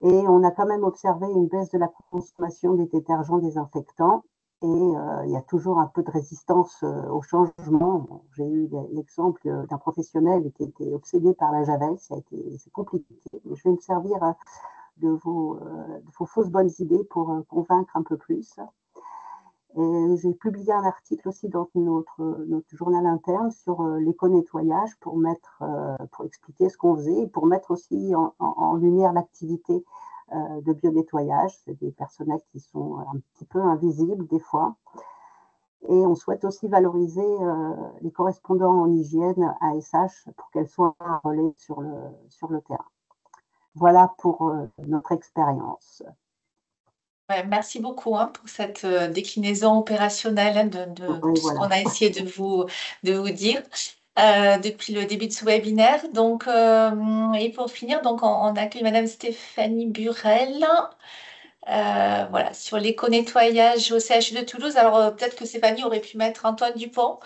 Et on a quand même observé une baisse de la consommation des détergents désinfectants. Et il y a toujours un peu de résistance au changement. Bon, j'ai eu l'exemple d'un professionnel qui était obsédé par la javel, c'est compliqué. Je vais me servir de vos fausses bonnes idées pour convaincre un peu plus. Et j'ai publié un article aussi dans notre journal interne sur l'éco-nettoyage pour expliquer ce qu'on faisait et pour mettre aussi en lumière l'activité de bionettoyage. C'est des personnels qui sont un petit peu invisibles des fois. Et on souhaite aussi valoriser les correspondants en hygiène ASH pour qu'elles soient un relais sur le terrain. Voilà pour notre expérience. Ouais, merci beaucoup pour cette déclinaison opérationnelle de ce qu'on a essayé de vous dire depuis le début de ce webinaire. Donc, et pour finir, donc, on accueille Madame Stéphanie Burel. Voilà, sur l'éco-nettoyage au CHU de Toulouse. Alors, peut-être que Stéphanie aurait pu mettre Antoine Dupont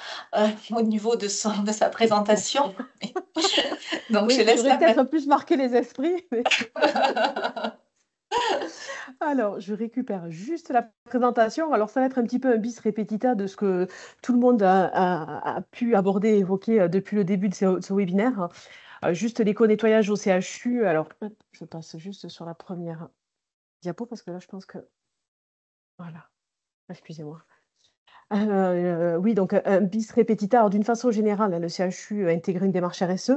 au niveau de sa présentation. Donc, oui, je laisse j'aurais peut-être plus marqué les esprits. Mais... Alors, je récupère juste la présentation. Alors, ça va être un petit peu un bis repetita de ce que tout le monde a pu aborder et évoquer depuis le début de ce webinaire. Juste l'éco-nettoyage au CHU. Alors, je passe juste sur la première diapo parce que là, je pense que... Voilà. Excusez-moi. Oui, donc un bis repetita. Alors, d'une façon générale, le CHU a intégré une démarche RSE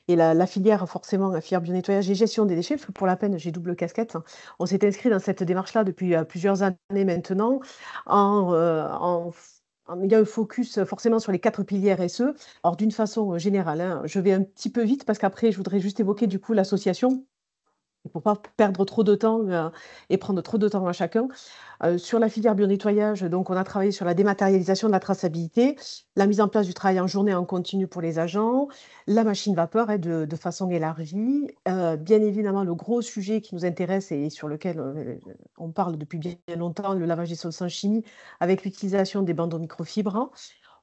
et la filière, forcément, la filière bionettoyage et gestion des déchets, parce que pour la peine, j'ai double casquette. On s'est inscrit dans cette démarche-là depuis plusieurs années maintenant, en ayant un focus forcément sur les 4 piliers RSE. Alors, d'une façon générale, je vais un petit peu vite parce qu'après, je voudrais juste évoquer du coup l'association. Pour ne pas perdre trop de temps et prendre trop de temps à chacun. Sur la filière bionettoyage, donc, on a travaillé sur la dématérialisation de la traçabilité, la mise en place du travail en journée en continu pour les agents, la machine vapeur de façon élargie. Bien évidemment, le gros sujet qui nous intéresse et sur lequel on parle depuis bien longtemps, le lavage des sols sans chimie, avec l'utilisation des bandeaux microfibres.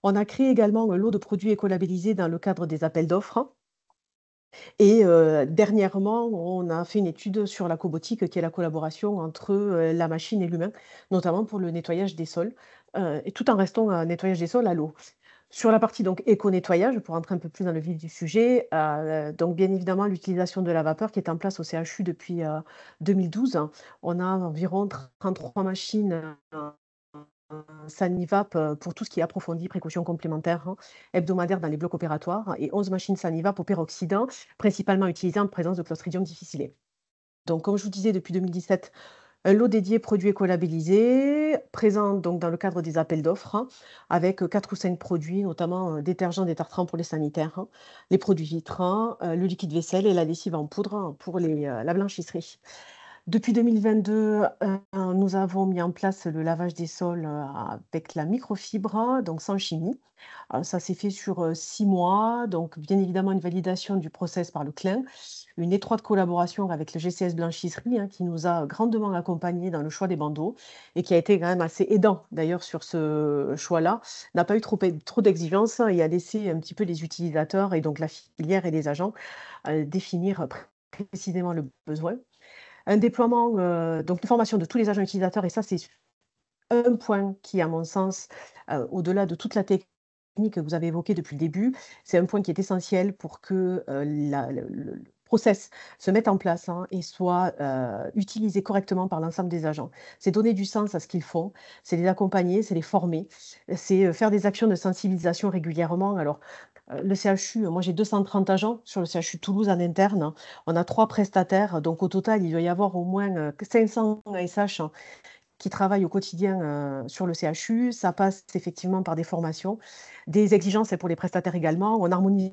On a créé également un lot de produits écolabellisés dans le cadre des appels d'offres. Et dernièrement, on a fait une étude sur la cobotique, qui est la collaboration entre la machine et l'humain, notamment pour le nettoyage des sols, et tout en restant un nettoyage des sols à l'eau. Sur la partie donc éco-nettoyage, pour entrer un peu plus dans le vif du sujet, donc bien évidemment l'utilisation de la vapeur qui est en place au CHU depuis 2012. On a environ 33 machines Sanivap pour tout ce qui est approfondi, précautions complémentaires hebdomadaires dans les blocs opératoires et 11 machines Sanivap au peroxydin, principalement utilisées en présence de Clostridium difficile. Donc, comme je vous disais, depuis 2017, un lot dédié produits écolabellisés, présent donc dans le cadre des appels d'offres, avec 4 ou 5 produits, notamment détergents, détartrants pour les sanitaires, les produits vitrants, le liquide vaisselle et la lessive en poudre pour la blanchisserie. Depuis 2022, nous avons mis en place le lavage des sols avec la microfibre, donc sans chimie. Ça s'est fait sur 6 mois, donc bien évidemment une validation du process par le CLIN, une étroite collaboration avec le GCS Blanchisserie qui nous a grandement accompagnés dans le choix des bandeaux et qui a été quand même assez aidant d'ailleurs sur ce choix-là, n'a pas eu trop d'exigences et a laissé un petit peu les utilisateurs et donc la filière et les agents définir précisément le besoin. Un déploiement, donc une formation de tous les agents utilisateurs, et ça, c'est un point qui, à mon sens, au-delà de toute la technique que vous avez évoquée depuis le début, c'est un point qui est essentiel pour que le process se mette en place et soit utilisé correctement par l'ensemble des agents. C'est donner du sens à ce qu'ils font, c'est les accompagner, c'est les former, c'est faire des actions de sensibilisation régulièrement. Alors, le CHU, moi j'ai 230 agents sur le CHU Toulouse en interne. On a 3 prestataires, donc au total, il doit y avoir au moins 500 ASH qui travaillent au quotidien sur le CHU. Ça passe effectivement par des formations, des exigences pour les prestataires également. On harmonise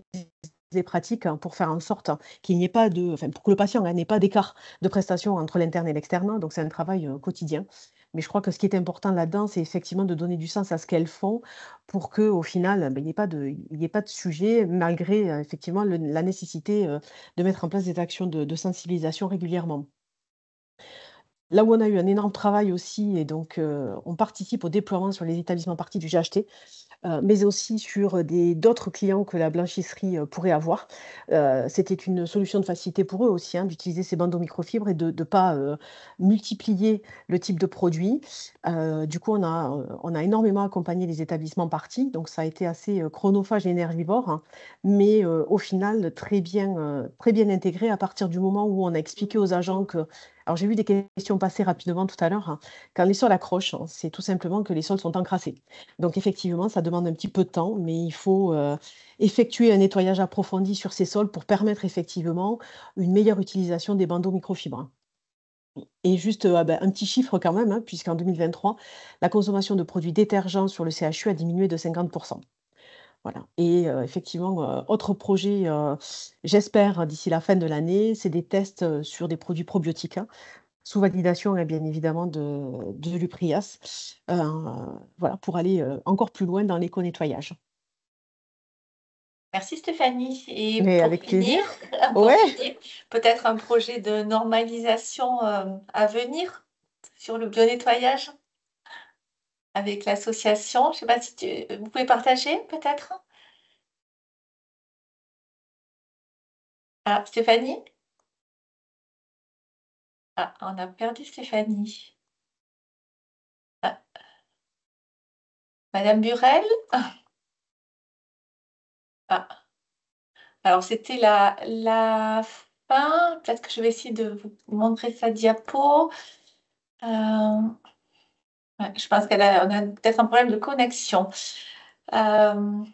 les pratiques pour faire en sorte qu'il n'y ait pas pour que le patient n'ait pas d'écart de prestation entre l'interne et l'externe. Donc, c'est un travail quotidien. Mais je crois que ce qui est important là-dedans, c'est effectivement de donner du sens à ce qu'elles font pour qu'au final, il n'y ait pas de sujet, malgré effectivement la nécessité de mettre en place des actions de sensibilisation régulièrement. Là où on a eu un énorme travail aussi, et donc on participe au déploiement sur les établissements parties du GHT, mais aussi sur d'autres clients que la blanchisserie pourrait avoir. C'était une solution de facilité pour eux aussi, d'utiliser ces bandeaux microfibres et de ne pas multiplier le type de produit. Du coup, on a énormément accompagné les établissements parties, donc ça a été assez chronophage et énergivore, mais au final, très bien intégré à partir du moment où on a expliqué aux agents que. Alors, j'ai vu des questions passer rapidement tout à l'heure. Quand les sols accrochent, c'est tout simplement que les sols sont encrassés. Donc, effectivement, ça demande un petit peu de temps, mais il faut effectuer un nettoyage approfondi sur ces sols pour permettre effectivement une meilleure utilisation des bandeaux microfibres. Et juste un petit chiffre quand même, puisqu'en 2023, la consommation de produits détergents sur le CHU a diminué de 50%. Voilà. Et effectivement, autre projet, j'espère d'ici la fin de l'année, c'est des tests sur des produits probiotiques, sous validation bien évidemment de l'UPRIAS, voilà, pour aller encore plus loin dans l'éco-nettoyage. Merci Stéphanie. Et Mais pour avec plaisir. finir, Ouais. peut-être un projet de normalisation à venir sur le bio-nettoyage avec l'association. Je ne sais pas si vous pouvez partager peut-être. Ah, Stéphanie? Ah, on a perdu Stéphanie. Ah, Madame Burel? Ah. Alors, c'était la fin. Peut-être que je vais essayer de vous montrer sa diapo. Ouais, je pense qu'on a peut-être un problème de connexion. Euh,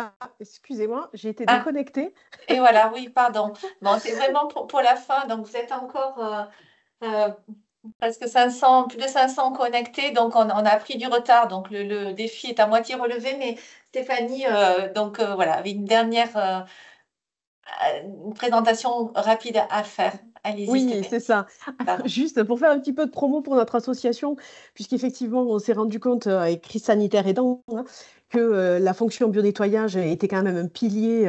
Ah, excusez-moi, j'ai été Ah. déconnectée. Et voilà, oui, pardon. Bon, c'est vraiment pour la fin. Donc, vous êtes encore presque 500, plus de 500 connectés. Donc, on a pris du retard. Donc, le défi est à moitié relevé. Mais Stéphanie, voilà, avait une dernière une présentation rapide à faire. Allez-y, Oui, Stéphanie. c'est ça. Pardon. Juste pour faire un petit peu de promo pour notre association, puisqu'effectivement, on s'est rendu compte avec crise sanitaire aidant que la fonction bio-nettoyage était quand même un pilier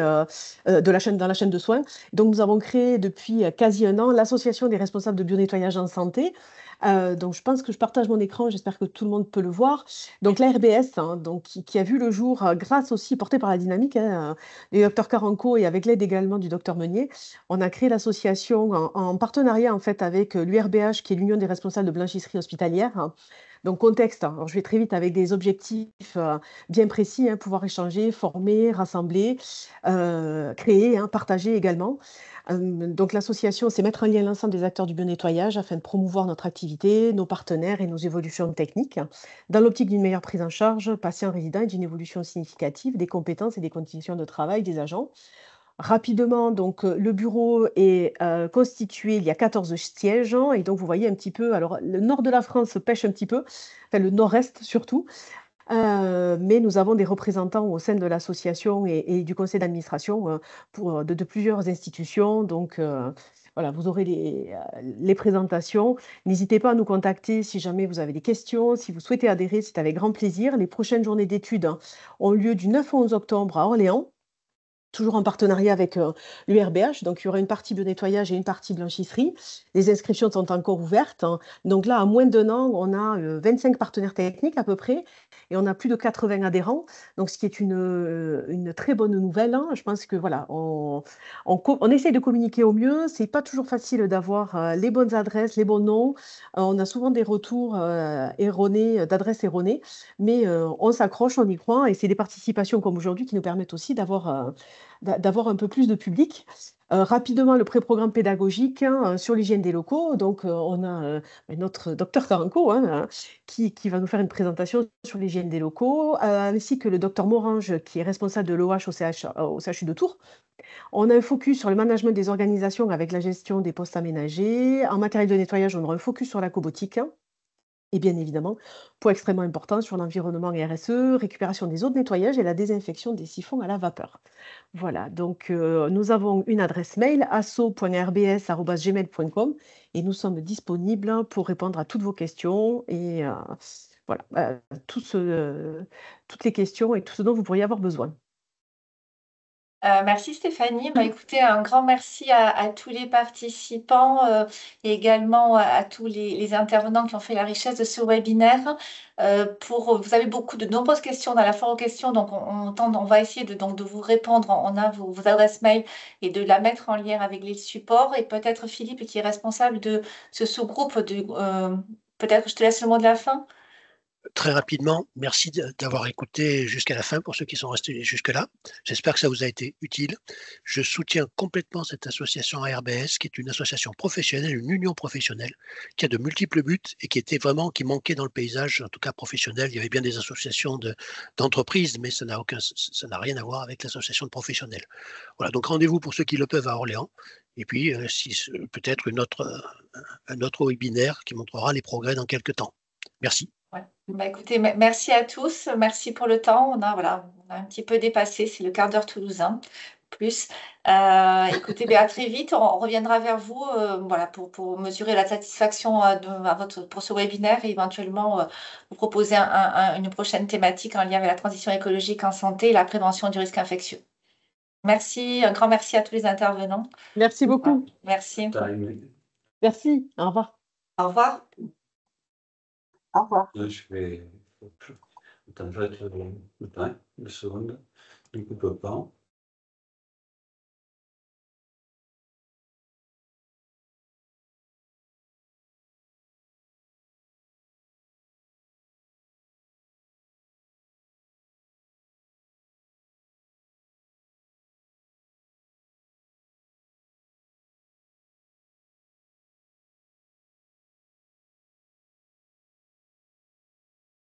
dans la chaîne de soins. Donc, nous avons créé depuis quasi un an l'association des responsables de bio-nettoyage en santé. Donc, je pense que je partage mon écran, j'espère que tout le monde peut le voir. Donc, la RBS, donc, qui a vu le jour grâce aussi, portée par la dynamique du docteur Caranco et avec l'aide également du docteur Meunier, on a créé l'association en partenariat en fait avec l'URBH, qui est l'Union des responsables de blanchisserie hospitalière. Donc, contexte, alors je vais très vite avec des objectifs bien précis, pouvoir échanger, former, rassembler, créer, partager également. Donc, l'association, c'est mettre en lien l'ensemble des acteurs du bio-nettoyage afin de promouvoir notre activité, nos partenaires et nos évolutions techniques, dans l'optique d'une meilleure prise en charge patient résident et d'une évolution significative des compétences et des conditions de travail des agents. Rapidement, donc, le bureau est constitué, il y a 14 sièges, et donc vous voyez un petit peu, alors le nord de la France pêche un petit peu, enfin le nord-est surtout, mais nous avons des représentants au sein de l'association et du conseil d'administration de plusieurs institutions. Donc, voilà, vous aurez les présentations. N'hésitez pas à nous contacter si jamais vous avez des questions. Si vous souhaitez adhérer, c'est avec grand plaisir. Les prochaines journées d'études ont lieu du 9 au 11 octobre à Orléans, toujours en partenariat avec l'URBH. Donc, il y aura une partie bio-nettoyage et une partie blanchisserie. Les inscriptions sont encore ouvertes. Donc là, à moins d'un an, on a 25 partenaires techniques à peu près et on a plus de 80 adhérents. Donc, ce qui est une très bonne nouvelle. Je pense que voilà, on essaye de communiquer au mieux. C'est pas toujours facile d'avoir les bonnes adresses, les bons noms. On a souvent des retours erronés, d'adresses erronées, mais on s'accroche, on y croit et c'est des participations comme aujourd'hui qui nous permettent aussi d'avoir d'avoir un peu plus de public. Rapidement, le pré-programme pédagogique sur l'hygiène des locaux. Donc, on a notre docteur Caranco qui va nous faire une présentation sur l'hygiène des locaux, ainsi que le docteur Morange, qui est responsable de l'OH au CHU de Tours. On a un focus sur le management des organisations avec la gestion des postes aménagés. En matériel de nettoyage, on aura un focus sur la cobotique. Et bien évidemment, point extrêmement important sur l'environnement et RSE, récupération des eaux de nettoyage et la désinfection des siphons à la vapeur. Voilà, donc nous avons une adresse mail asso.rbs@gmail.com et nous sommes disponibles pour répondre à toutes vos questions et voilà, toutes les questions et tout ce dont vous pourriez avoir besoin. Merci Stéphanie. Écoutez, un grand merci à tous les participants et également à tous les intervenants qui ont fait la richesse de ce webinaire. Vous avez de nombreuses questions dans la foire aux questions, donc on va essayer de vous répondre. On a vos adresses mail et de la mettre en lien avec les supports. Et peut-être Philippe, qui est responsable de ce sous-groupe, peut-être je te laisse le mot de la fin. Très rapidement, merci d'avoir écouté jusqu'à la fin pour ceux qui sont restés jusque-là. J'espère que ça vous a été utile. Je soutiens complètement cette association ARBS, qui est une association professionnelle, une union professionnelle, qui a de multiples buts et qui manquait dans le paysage, en tout cas professionnel. Il y avait bien des associations d'entreprises, mais ça n'a rien à voir avec l'association de professionnels. Voilà, donc rendez-vous pour ceux qui le peuvent à Orléans. Et puis, peut-être un autre webinaire qui montrera les progrès dans quelques temps. Merci. Ouais. Écoutez, merci à tous, merci pour le temps. On a un petit peu dépassé, c'est le quart d'heure toulousain, plus. Écoutez, à très vite, on reviendra vers vous pour mesurer la satisfaction pour ce webinaire et éventuellement vous proposer une prochaine thématique en lien avec la transition écologique en santé et la prévention du risque infectieux. Merci, un grand merci à tous les intervenants. Merci beaucoup. Merci. Merci, au revoir. Au revoir. Au revoir. Je vais. Attends, je vais être le temps, une seconde. Du coup, pas.